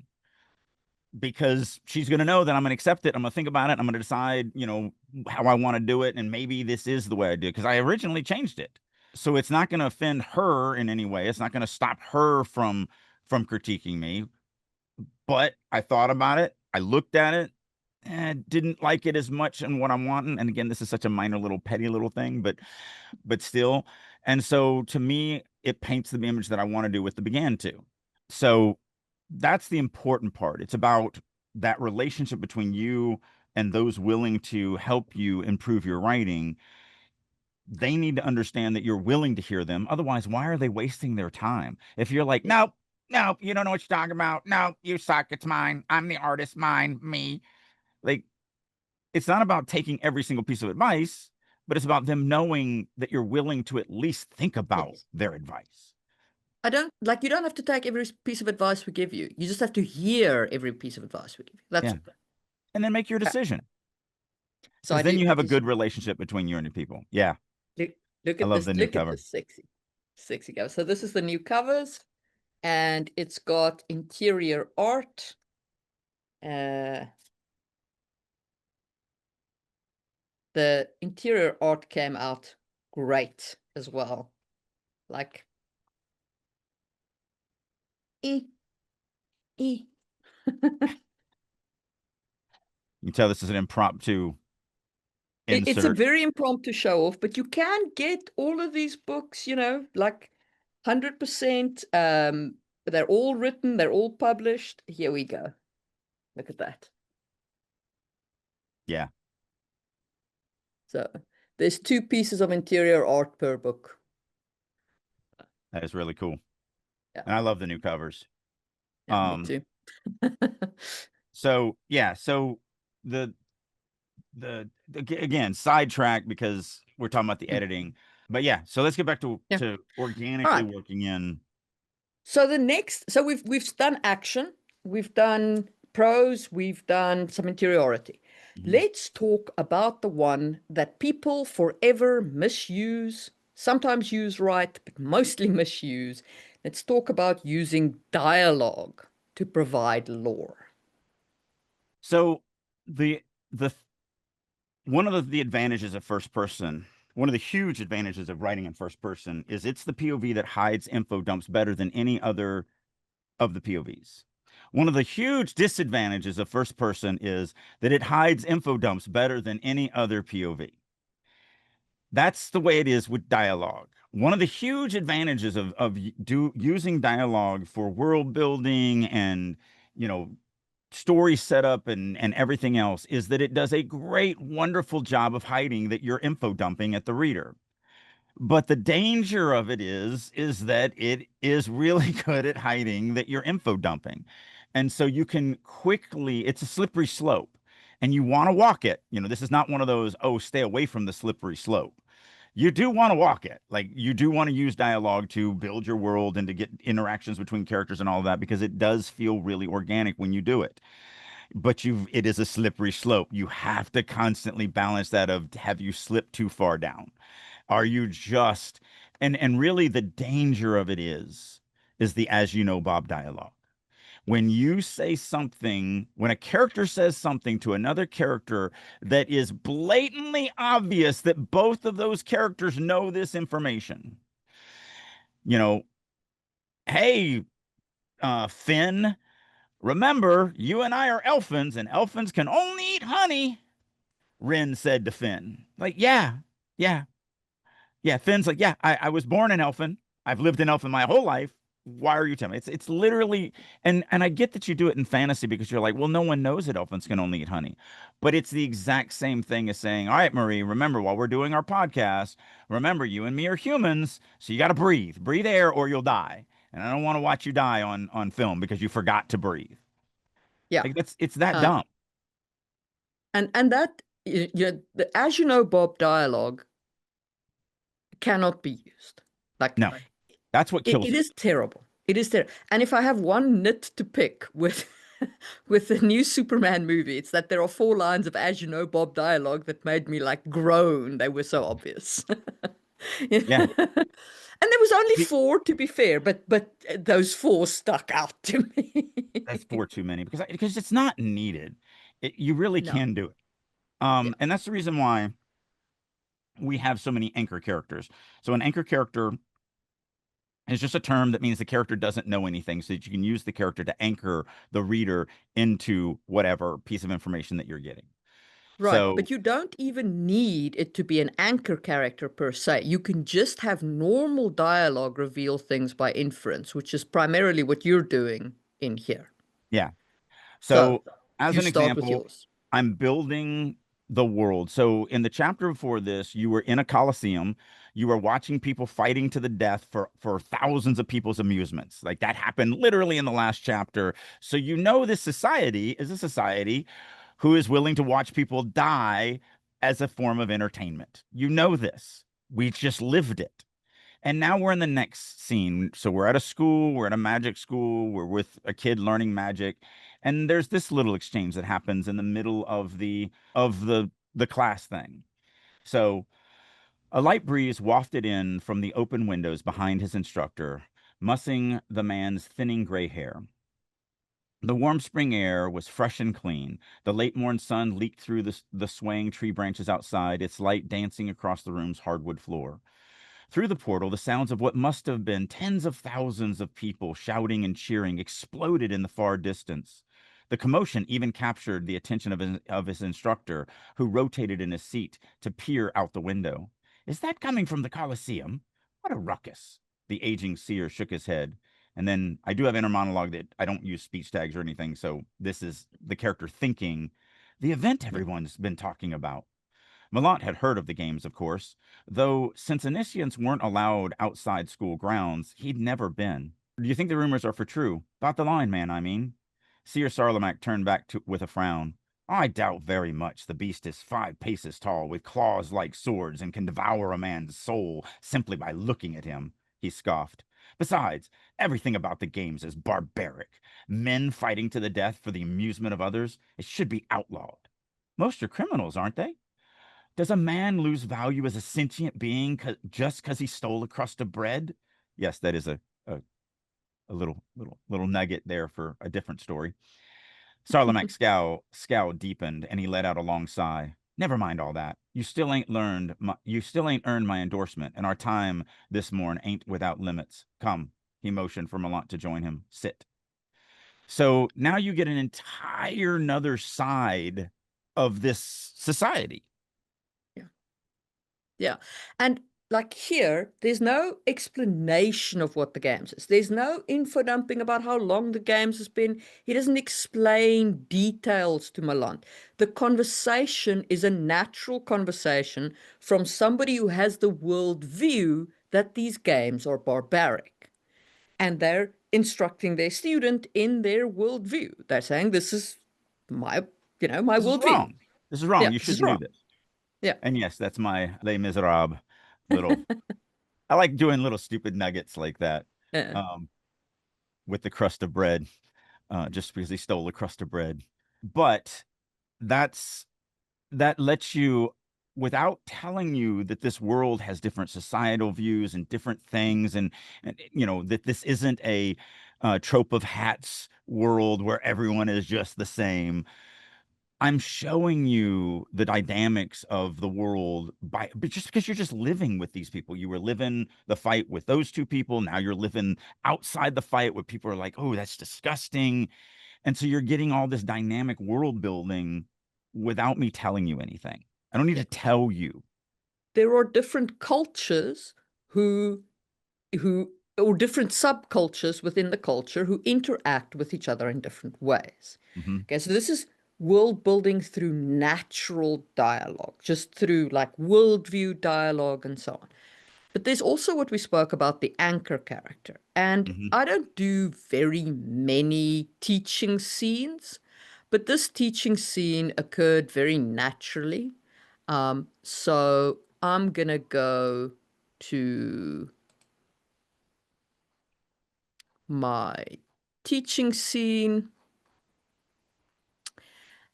because she's going to know that I'm going to accept it. I'm going to think about it. I'm going to decide, how I want to do it. And maybe this is the way I do it, because I originally changed it. So it's not going to offend her in any way. It's not going to stop her from critiquing me. But I thought about it. I looked at it and didn't like it as much and what I'm wanting. And again, this is such a minor little petty little thing, but still. And so to me, it paints the image that I want to do with the Began to. So that's the important part. It's about that relationship between you and those willing to help you improve your writing. They need to understand that you're willing to hear them. Otherwise, why are they wasting their time? If you're like, Yeah. nope, nope, you don't know what you're talking about. No, you suck. It's mine. I'm the artist. Mine, me. Like, it's not about taking every single piece of advice, but it's about them knowing that you're willing to at least think about Yes. their advice. I don't like you don't have to take every piece of advice we give you. You just have to hear every piece of advice we give you. That's Yeah. all. And then make your Okay. decision, So because I then do you I have a do good relationship between you and your people. Yeah. look, look I at love this the new look at cover. this sexy cover. So this is the new covers and it's got interior art. Uh the interior art came out great as well. Like e e You can tell this is an impromptu it's a insert. very impromptu show off, but you can get all of these books, like 100%. They're all written, they're all published. Here we go. Look at that. Yeah, So there's two pieces of interior art per book. that is really cool. Yeah, And I love the new covers. yeah, me Um, too. so yeah, so the again, sidetrack because we're talking about the Mm, editing. But yeah, so let's get back yeah. to All organically right. working in. So we've done action, we've done prose, we've done some interiority. Mhm. Let's talk about the one that people forever misuse, sometimes use right, but mostly misuse. Let's talk about using dialogue to provide lore. So the one of the advantages of first person, one of the huge advantages of writing in first person is it's the POV that hides info dumps better than any other of the POVs. One of the huge disadvantages of first person is that it hides info dumps better than any other POV. That's the way it is with dialogue. One of the huge advantages of using dialogue for world building and, you know, story setup and everything else is that it does a great, wonderful job of hiding that you're info dumping at the reader. But the danger of it is that it is really good at hiding that you're info dumping. And so you can quickly, it's a slippery slope and you want to walk it. This is not one of those, oh, stay away from the slippery slope. You do want to walk it. Like you do want to use dialogue to build your world and to get interactions between characters and all of that, because it does feel really organic when you do it. But it is a slippery slope. You have to constantly balance that of, have you slipped too far down? Are you just, and really the danger of it is the as you know Bob dialogue. When Yes. you say something, when a character says something to another character that is blatantly obvious that both of those characters know this information, you know, hey, Finn, remember, you and I are elfins, and elfins can only eat honey, Ren said to Finn. Like, yeah, yeah, yeah. Finn's like, yeah, I was born an elfin. I've lived in elfin my whole life. Why are you telling me? It's literally, and I get that you do it in fantasy because you're like, well, no one knows that elfins can only eat honey. But it's the exact same thing as saying, all right, Marie, remember while we're doing our podcast, remember you and me are humans, so you got to breathe. Breathe air or you'll die. And I don't want to watch you die on film because you forgot to breathe. Yeah. Like it's that Uh, dumb. and that, as you know, Bob, dialogue cannot be used. Like, No, that's what it kills it. is terrible. It is terrible. And if I have one nit to pick with with the new Superman movie, it's that there are 4 lines of "as you know, Bob" dialogue that made me like groan. They were so obvious. Yeah. And there was only The- 4 to be fair, but those 4 stuck out to me. That's four too many because it's not needed. You really No. can do it. Yeah. And that's the reason why we have so many anchor characters. So an anchor character is just a term that means the character doesn't know anything, so that you can use the character to anchor the reader into whatever piece of information that you're getting. Right, So but you don't even need it to be an anchor character per se. You can just have normal dialogue reveal things by inference, which is primarily what you're doing in here. yeah. So So as you an start with example, yours. I'm building the world. So in the chapter before this, you were in a coliseum. You were watching people fighting to the death for thousands of people's amusements. Like that happened literally in the last chapter. So you know this society is a society who is willing to watch people die as a form of entertainment. You know this. We just lived it. And now we're in the next scene. So we're at a school, we're at a magic school, we're with a kid learning magic. And there's this little exchange that happens in the middle of the class thing. So a light breeze wafted in from the open windows behind his instructor, mussing the man's thinning gray hair. The warm spring air was fresh and clean. The late morn sun leaked through the swaying tree branches outside, its light dancing across the room's hardwood floor. Through the portal, the sounds of what must have been tens of thousands of people shouting and cheering exploded in the far distance. The commotion even captured the attention of his instructor, who rotated in his seat to peer out the window. Is that coming from the Colosseum? What a ruckus! The aging seer shook his head. And then I do have inner monologue that I don't use speech tags or anything, so this is the character thinking the event Yeah. everyone's been talking about. Millant had heard of the games, of course, though since initiates weren't allowed outside school grounds, he'd never been. Do you think the rumors are for true? About the line, man, I mean. Seer Sarlamac turned back with a frown. I doubt very much the beast is 5 paces tall, with claws like swords, and can devour a man's soul simply by looking at him, he scoffed. Besides, everything about the games is barbaric. Men fighting to the death for the amusement of others, it should be outlawed. Most are criminals, aren't they? Does a man lose value as a sentient being just because he stole a crust of bread? Yes, that is a little nugget there for a different story. Sarlamac's scowl deepened, and he let out a long sigh. Never mind all that. You still ain't earned my endorsement, and our time this morn ain't without limits. Come, he motioned for Millant to join him. Sit. So now you get an entire another side of this society. Yeah. Yeah. And like here, there's no explanation of what the games is. There's no info dumping about how long the games has been. He doesn't explain details to Milan. The conversation is a natural conversation from somebody who has the world view that these games are barbaric. And they're instructing their student in their worldview. They're saying, this is my, my This is worldview. wrong. This is wrong. Yeah, You this is shouldn't do wrong. this. Yeah. And yes, that's my Les Miserables little. I like doing little stupid nuggets like that, Yeah. um, with the crust of bread, just because he stole the crust of bread. But that's that lets you, without telling you that this world has different societal views and different things, and that this isn't a trope of hats world where everyone is just the same. I'm showing you the dynamics of the world but just because you're just living with these people. You were living the fight with those two people. Now you're living outside the fight where people are like, oh, that's disgusting. And so you're getting all this dynamic world building without me telling you anything. I don't need Yeah. to tell you. There are different cultures who who or different subcultures within the culture who interact with each other in different ways. Hmm. Okay, so this is world building through natural dialogue, just through like worldview dialogue and so on. But there's also what we spoke about, the anchor character. And Hmm. I don't do very many teaching scenes, but this teaching scene occurred very naturally. So I'm gonna go to my teaching scene.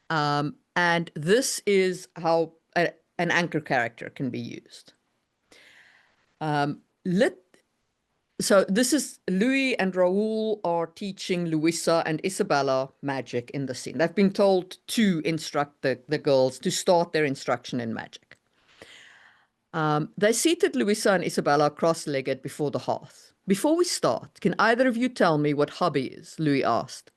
And this is how an anchor character can be used. Let So this is Louis and Raoul are teaching Louisa and Isabella magic in the scene. They've been told to instruct the girls to start their instruction in magic. They seated Louisa and Isabella cross-legged before the hearth. Before we start, can either of you tell me what hobby is? Louis asked.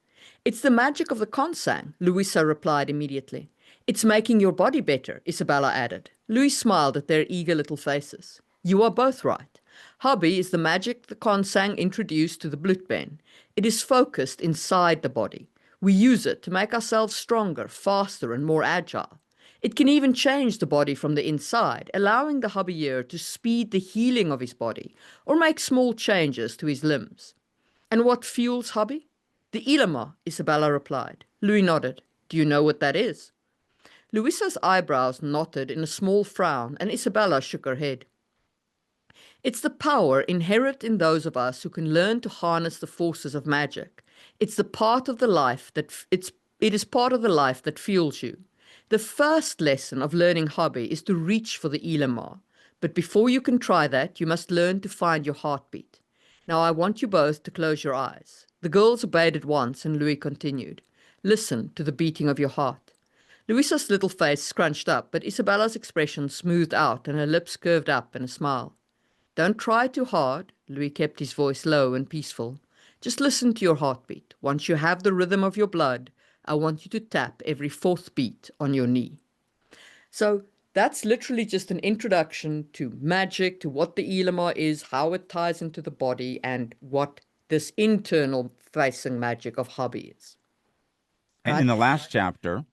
It's the magic of the consang, Louisa replied immediately. It's making your body better, Isabella added. Louis smiled at their eager little faces. You are both right. Hobby is the magic the consang introduced to the Blutben. It is focused inside the body. We use it to make ourselves stronger, faster, and more agile. It can even change the body from the inside, allowing the hobbyist to speed the healing of his body or make small changes to his limbs. And what fuels hobby? The Ilama, Isabella replied. Louis nodded. Do you know what that is? Louisa's eyebrows knotted in a small frown, and Isabella shook her head. It's the power inherent in those of us who can learn to harness the forces of magic. It's the part of the life that it is part of the life that fuels you. The first lesson of learning hobby is to reach for the Elamar. But before you can try that, you must learn to find your heartbeat. Now I want you both to close your eyes. The girls obeyed at once, and Louis continued. Listen to the beating of your heart. Louisa's little face scrunched up, but Isabella's expression smoothed out and her lips curved up in a smile. Don't try too hard. Louis kept his voice low and peaceful. Just listen to your heartbeat. Once you have the rhythm of your blood, I want you to tap every fourth beat on your knee. So that's literally just an introduction to magic, to what the Elamar is, how it ties into the body, and what this internal facing magic of hobby is. And in Right? the last chapter,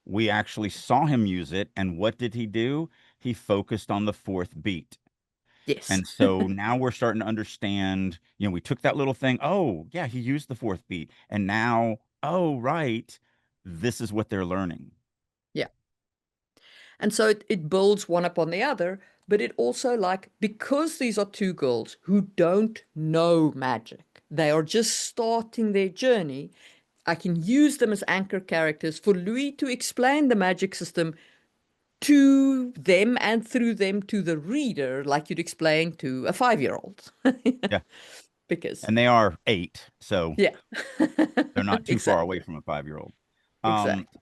we actually saw him use it. And what did he do? He focused on the fourth beat. Yes. And so now we're starting to understand, we took that little thing. Oh, yeah, he used the fourth beat. And now, oh, right, this is what they're learning. Yeah. And so it builds one upon the other, but it also, like, because these are two girls who don't know magic, they are just starting their journey. I can use them as anchor characters for Louis to explain the magic system to them and through them to the reader, like you'd explain to a 5-year-old. Yeah. Because, And they are 8. So yeah, they're not too far away exactly, from a 5-year-old. Um, exactly.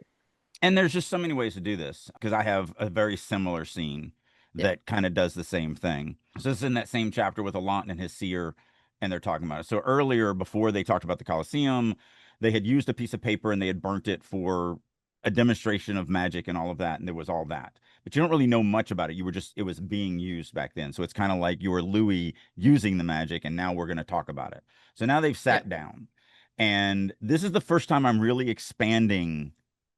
And there's just so many ways to do this because I have a very similar scene Yeah, that kind of does the same thing. So this is in that same chapter with Alont and his seer, and they're talking about it. So earlier, before they talked about the Colosseum, they had used a piece of paper and they had burnt it for a demonstration of magic and all of that, and there was all that. But you don't really know much about it. It was being used back then. So it's kind of like you were Louis using the magic, and now we're going to talk about it. So now they've yeah, sat down, and this is the first time I'm really expanding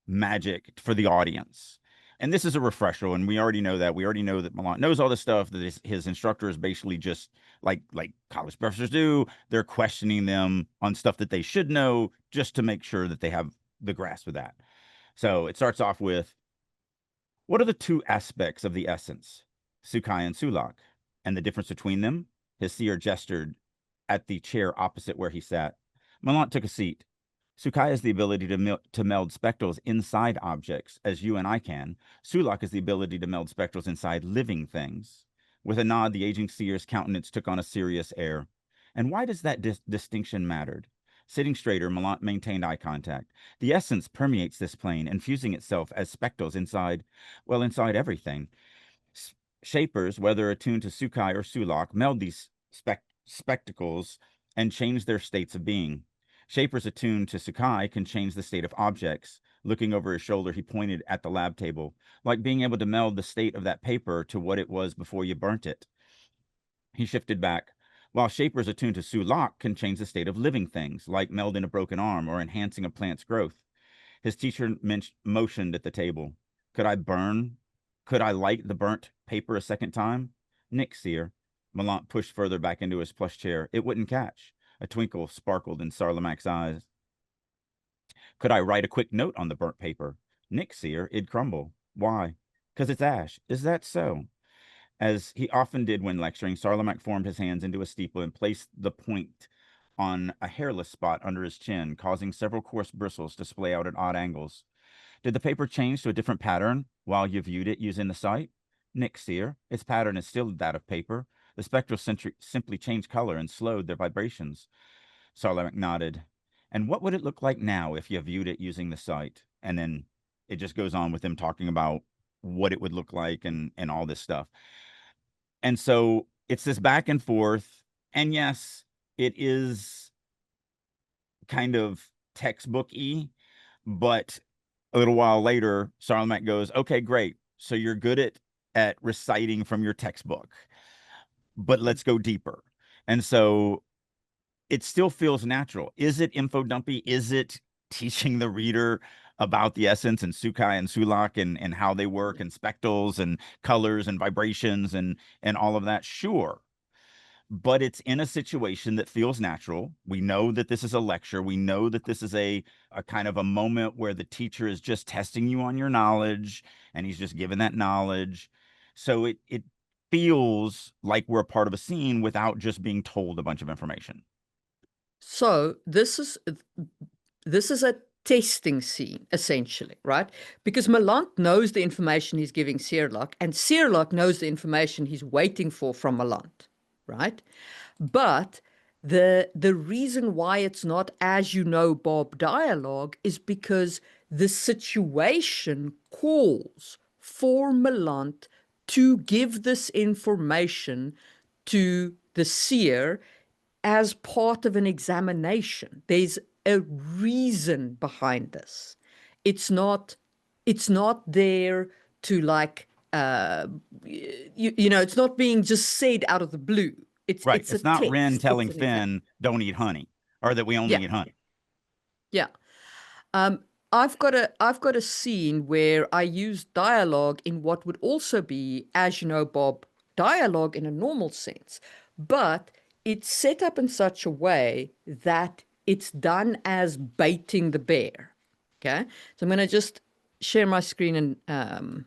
magic for the audience. And this is a refresher, and we already know that. We already know that Milan knows all this stuff. That his instructor is basically just like college professors do. They're questioning them on stuff that they should know, just to make sure that they have the grasp of that. So it starts off with, what are the two aspects of the essence, Sukai and Sulak, and the difference between them? His seer gestured at the chair opposite where he sat. Malant took a seat. Sukai has the ability to meld spectrals inside objects, as you and I can. Sulak has the ability to meld spectrals inside living things. With a nod, the aging seer's countenance took on a serious air. And why does that distinction matter? Sitting straighter, Millant maintained eye contact. The essence permeates this plane, infusing itself as spectacles inside, well, inside everything. Shapers, whether attuned to Sukai or Sulak, meld these spectacles and change their states of being. Shapers attuned to Sukai can change the state of objects. Looking over his shoulder, he pointed at the lab table, like being able to meld the state of that paper to what it was before you burnt it. He shifted back. While shapers attuned to Sulak can change the state of living things, like melding a broken arm or enhancing a plant's growth. His teacher motioned at the table. Could I burn? Could I light the burnt paper a second time? Nick, seer. Millant pushed further back into his plush chair. It wouldn't catch. A twinkle sparkled in Sarlamac's eyes. Could I write a quick note on the burnt paper? Nick, seer, it'd crumble. Why? 'Cause it's ash. Is that so? As he often did when lecturing, Sarlamac formed his hands into a steeple and placed the point on a hairless spot under his chin, causing several coarse bristles to splay out at odd angles. Did the paper change to a different pattern while you viewed it using the sight? Nick, seer, its pattern is still that of paper. The spectral simply changed color and slowed their vibrations. Sarlamac nodded. And what would it look like now if you viewed it using the sight? And then it just goes on with him talking about what it would look like and all this stuff. And so it's this back and forth. And yes, it is kind of textbook-y, but a little while later, Sarlamac goes, okay, great. So you're good at reciting from your textbook, but let's go deeper. And so it still feels natural. Is it info dumpy? Is it teaching the reader about the essence and Sukai and Sulak and how they work and spectals and colors and vibrations and all of that? Sure. But it's in a situation that feels natural. We know that this is a lecture. We know that this is a kind of a moment where the teacher is just testing you on your knowledge and he's just giving that knowledge. So it feels like we're a part of a scene without just being told a bunch of information. So this is a testing scene, essentially, right? Because Millant knows the information he's giving Searlock, and Searlock knows the information he's waiting for from Millant, right? But the reason why it's not as you know Bob dialogue is because the situation calls for Millant to give this information to the seer as part of an examination. There's a reason behind this. It's not there to like it's not being just said out of the blue. Right. It's a It's not Ren text. telling It's an exam. Finn, don't eat honey, or that we only Yeah, eat honey. yeah. Um, I've got a scene where I use dialogue in what would also be, as you know, Bob, dialogue in a normal sense, but it's set up in such a way that it's done as baiting the bear. Okay, so I'm going to just share my screen and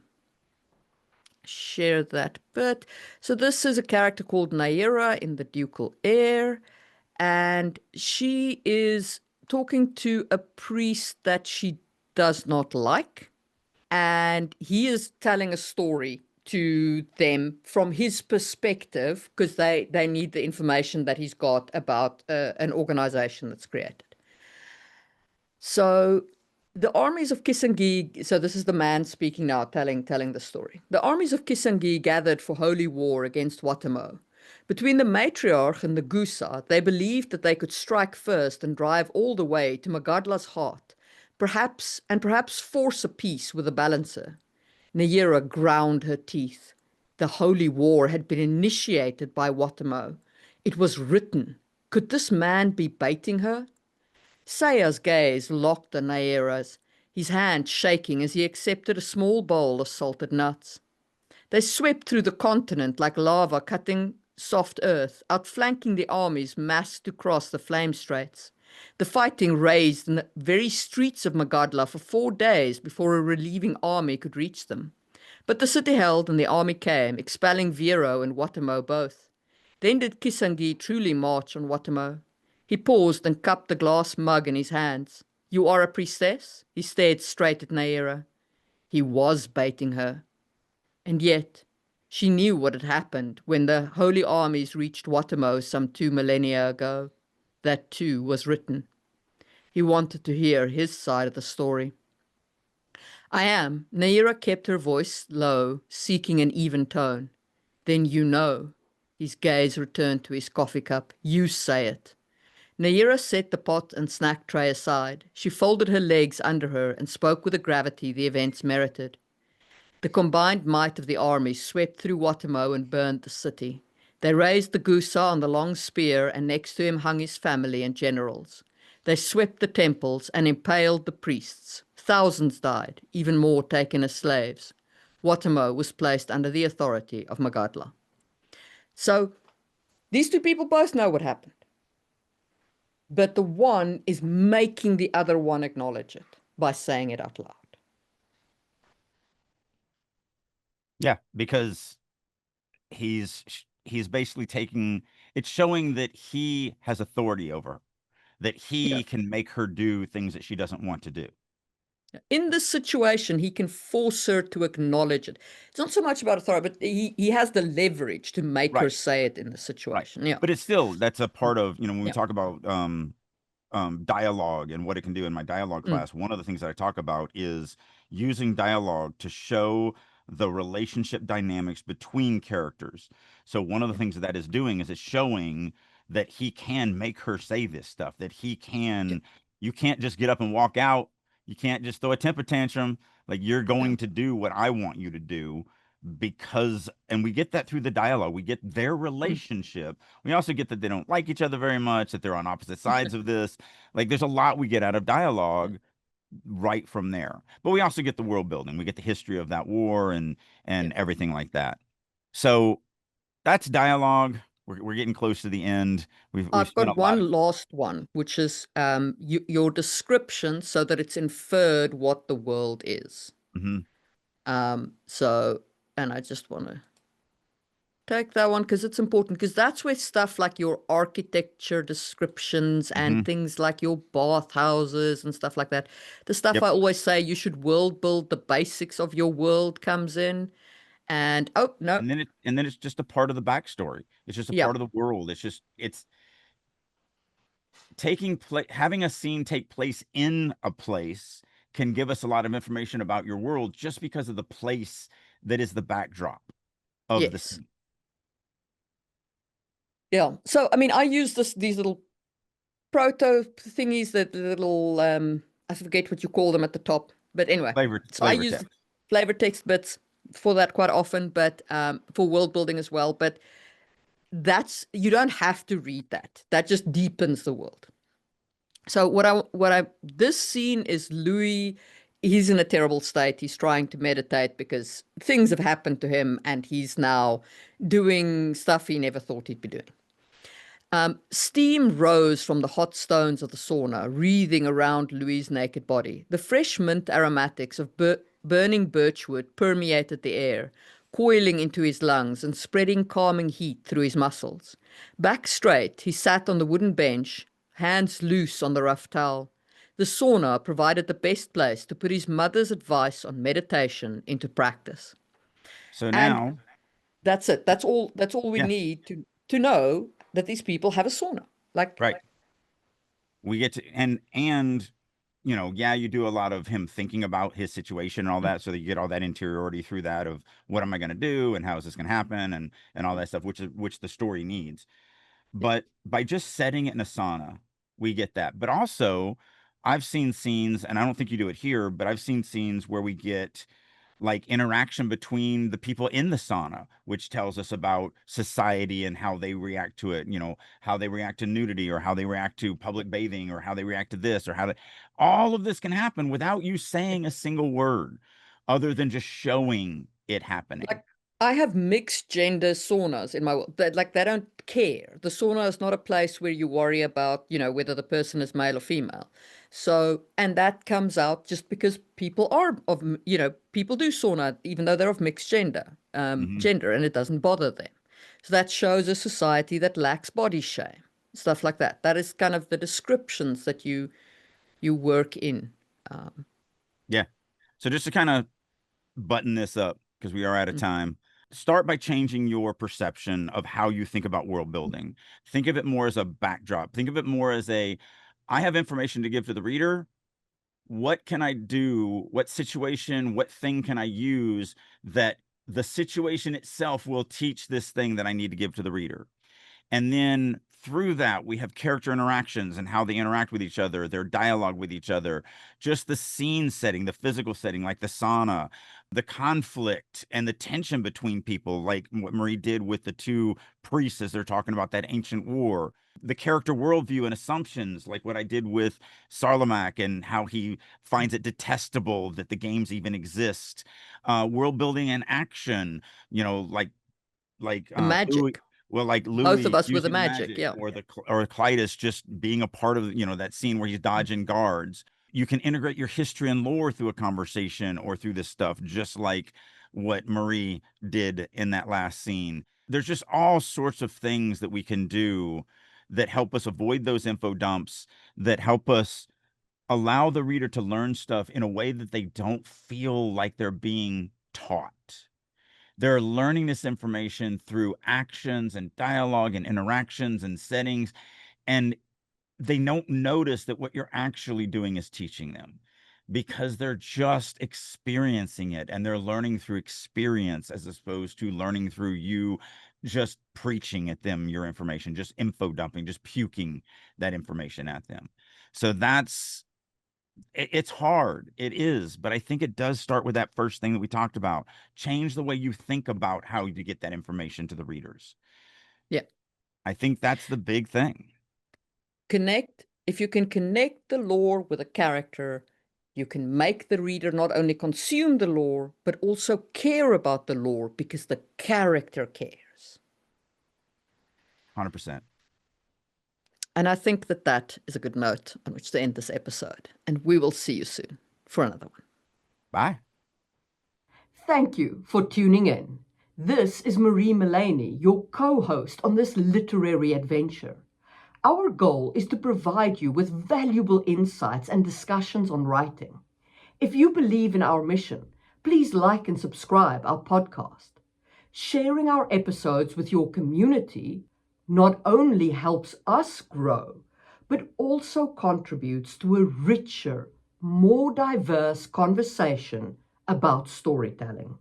share that bit. So this is a character called Naira in the Ducal Heir, and she is talking to a priest that she does not like, and he is telling a story to them from his perspective because they need the information that he's got about an organization that's created. So the armies of Kisanghi, so this is the man speaking now, telling the story. The armies of Kisanghi gathered for holy war against Watamo. Between the matriarch and the Gusa, they believed that they could strike first and drive all the way to Magadla's heart, perhaps force a peace with a balancer. Nayera ground her teeth. The holy war had been initiated by Watamo. It was written. Could this man be baiting her? Saya's gaze locked on Nayera's, his hand shaking as he accepted a small bowl of salted nuts. They swept through the continent like lava cutting soft earth, outflanking the armies massed to cross the flame straits. The fighting raged in the very streets of Magadla for 4 days before a relieving army could reach them. But the city held and the army came, expelling Vero and Watamo both. Then did Kisangi truly march on Watamo. He paused and cupped the glass mug in his hands. You are a priestess? He stared straight at Naira. He was baiting her. And yet, she knew what had happened when the holy armies reached Watamo some 2 millennia ago. That too was written. He wanted to hear his side of the story. I am. Naira kept her voice low, seeking an even tone. Then you know. His gaze returned to his coffee cup. You say it. Naira set the pot and snack tray aside. She folded her legs under her and spoke with a gravity the events merited. The combined might of the army swept through Watamo and burned the city. They raised the Gusa on the long spear, and next to him hung his family and generals. They swept the temples and impaled the priests. Thousands died, even more taken as slaves. Watamo was placed under the authority of Magadla. So these two people both know what happened, but the one is making the other one acknowledge it by saying it out loud. Yeah, because he's basically taking it's showing that he has authority over her, that Yeah. he can make her do things that she doesn't want to do. In this situation, he can force her to acknowledge it. It's not so much about authority, but he has the leverage to make her Right, say it in the right. situation. Yeah. But it's still that's a part of, when we Yeah. talk about dialogue and what it can do in my dialogue Mm. class, one of the things that I talk about is using dialogue to show the relationship dynamics between characters. So one of the Yeah. things that is doing is it's showing that he can make her say this stuff, that he Yeah. can, you can't just get up and walk out. You can't just throw a temper tantrum. Like, you're Yeah. going to do what I want you to do, because, and we get that through the dialogue. We get their Mm. relationship. We also get that they don't like each other very much, that they're on opposite sides of this. Like, there's a lot we get out of Yeah. dialogue right from there. But we also get the world building. We get the history of that war Yeah. and everything like that. So that's dialogue. We're getting close to the end. We've I've spent got a lot of. one last one, which is your description so that it's inferred what the world is. Hmm. So, and I just want to take that one because it's important, because that's where stuff like your architecture descriptions Hmm. and things like your bathhouses and stuff like that. The stuff Yep. I always say you should world build the basics of your world comes in. And oh no, And then it's just a part of the backstory. It's just a yeah, part of the world. It's taking place, having a scene take place in a place can give us a lot of information about your world just because of the place that is the backdrop of the yes, scene. yeah. So I mean, I use these little proto thingies, that little I forget what you call them at the top, but anyway, so I Flavor use text. flavor text bits for that quite often, but for world building as well. But that's, you don't have to read that. That just deepens the world. So what I this scene is Louis. He's in a terrible state. He's trying to meditate because things have happened to him, and he's now doing stuff he never thought he'd be doing. Steam rose from the hot stones of the sauna, wreathing around Louis's naked body. The fresh mint aromatics of burning birchwood permeated the air, coiling into his lungs and spreading calming heat through his muscles. Back straight, he sat on the wooden bench, hands loose on the rough towel. The sauna provided the best place to put his mother's advice on meditation into practice. So And now, that's it. That's all we yeah, need to know that these people have a sauna. Like, right. We get to, yeah, you do a lot of him thinking about his situation and all that, so that you get all that interiority through that of what am I going to do and how is this going to happen and all that stuff, which the story needs. But by just setting it in a sauna, we get that. But also, I've seen scenes, and I don't think you do it here, but I've seen scenes where we get like interaction between the people in the sauna, which tells us about society and how they react to it, how they react to nudity, or how they react to public bathing, or how they react to this, or how they, all of this can happen without you saying a single word other than just showing it happening. like I have mixed gender saunas in my world. Like they don't care. The sauna is not a place where you worry about, whether the person is male or female. So, and that comes out just because people are people do sauna even though they're of mixed Hmm. gender, and it doesn't bother them. So that shows a society that lacks body shame, stuff like that. That is kind of the descriptions that you work in. Um, Yeah. So just to kind of button this up, because we are out of time, start by changing your perception of how you think about world building. Think of it more as a backdrop. Think of it more as I have information to give to the reader. What can I do? What situation, what thing can I use that the situation itself will teach this thing that I need to give to the reader? And then through that, we have character interactions and how they interact with each other, their dialogue with each other, just the scene setting, the physical setting, like the sauna, the conflict and the tension between people, like what Marie did with the two priests as they're talking about that ancient war. The character worldview and assumptions, like what I did with Sarlamac and how he finds it detestable that the games even exist. World building and action, you know, like The Louis, magic. well, like Both of Louis us with the using the magic, magic, yeah. or the or Clytus just being a part of, you know, that scene where he's dodging guards. You can integrate your history and lore through a conversation or through this stuff, just like what Marie did in that last scene. There's just all sorts of things that we can do that help us avoid those info dumps, that help us allow the reader to learn stuff in a way that they don't feel like they're being taught. They're learning this information through actions and dialogue and interactions and settings, and they don't notice that what you're actually doing is teaching them because they're just experiencing it and they're learning through experience as opposed to learning through you just preaching at them your information, just info dumping, just puking that information at them. So it's hard. It is, but I think it does start with that first thing that we talked about. Change the way you think about how you get that information to the readers. Yeah. I think that's the big thing. If you can connect the lore with a character, you can make the reader not only consume the lore, but also care about the lore because the character cares. 100%. And I think that that is a good note on which to end this episode. And we will see you soon for another one. Bye. Thank you for tuning in. This is Marie Mullaney, your co-host on this literary adventure. Our goal is to provide you with valuable insights and discussions on writing. If you believe in our mission, please like and subscribe our podcast. Sharing our episodes with your community not only helps us grow, but also contributes to a richer, more diverse conversation about storytelling.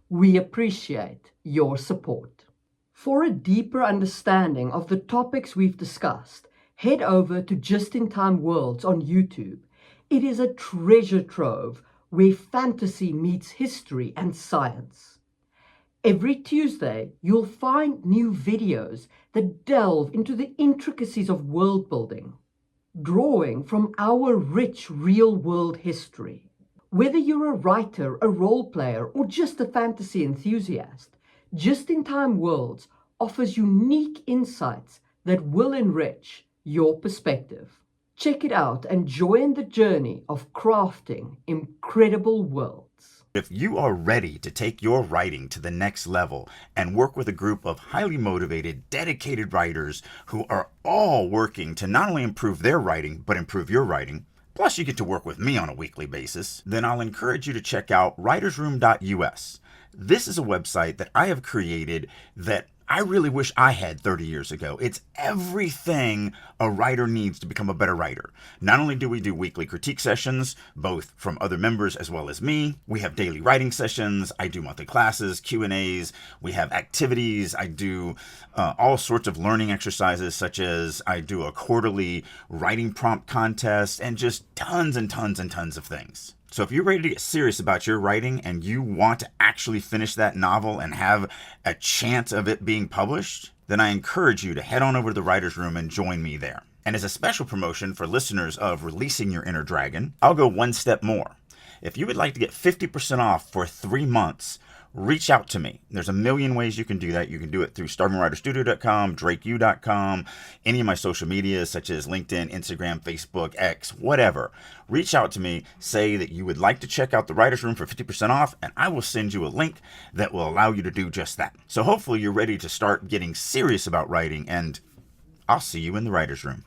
We appreciate your support. For a deeper understanding of the topics we've discussed, head over to Just in Time Worlds on YouTube. It is a treasure trove where fantasy meets history and science. Every Tuesday, you'll find new videos that delve into the intricacies of world building, drawing from our rich real-world history. Whether you're a writer, a role player, or just a fantasy enthusiast, Just in Time Worlds offers unique insights that will enrich your perspective. Check it out and join the journey of crafting incredible worlds. If you are ready to take your writing to the next level and work with a group of highly motivated, dedicated writers who are all working to not only improve their writing, but improve your writing, plus you get to work with me on a weekly basis, then I'll encourage you to check out writersroom.us. This is a website that I have created that I really wish I had 30 years ago. It's everything a writer needs to become a better writer. Not only do we do weekly critique sessions, both from other members as well as me, we have daily writing sessions, I do monthly classes, Q&As, we have activities, I do all sorts of learning exercises, such as I do a quarterly writing prompt contest, and just tons and tons and tons of things. So if you're ready to get serious about your writing and you want to actually finish that novel and have a chance of it being published, then I encourage you to head on over to the Writer's Room and join me there. And as a special promotion for listeners of Releasing Your Inner Dragon, I'll go one step more. If you would like to get 50% off for 3 months, reach out to me. There's a million ways you can do that. You can do it through starvingwriterstudio.com, drakeu.com, any of my social medias such as LinkedIn, Instagram, Facebook, X, whatever. Reach out to me, say that you would like to check out the Writer's Room for 50% off, and I will send you a link that will allow you to do just that. So hopefully you're ready to start getting serious about writing, and I'll see you in the Writer's Room.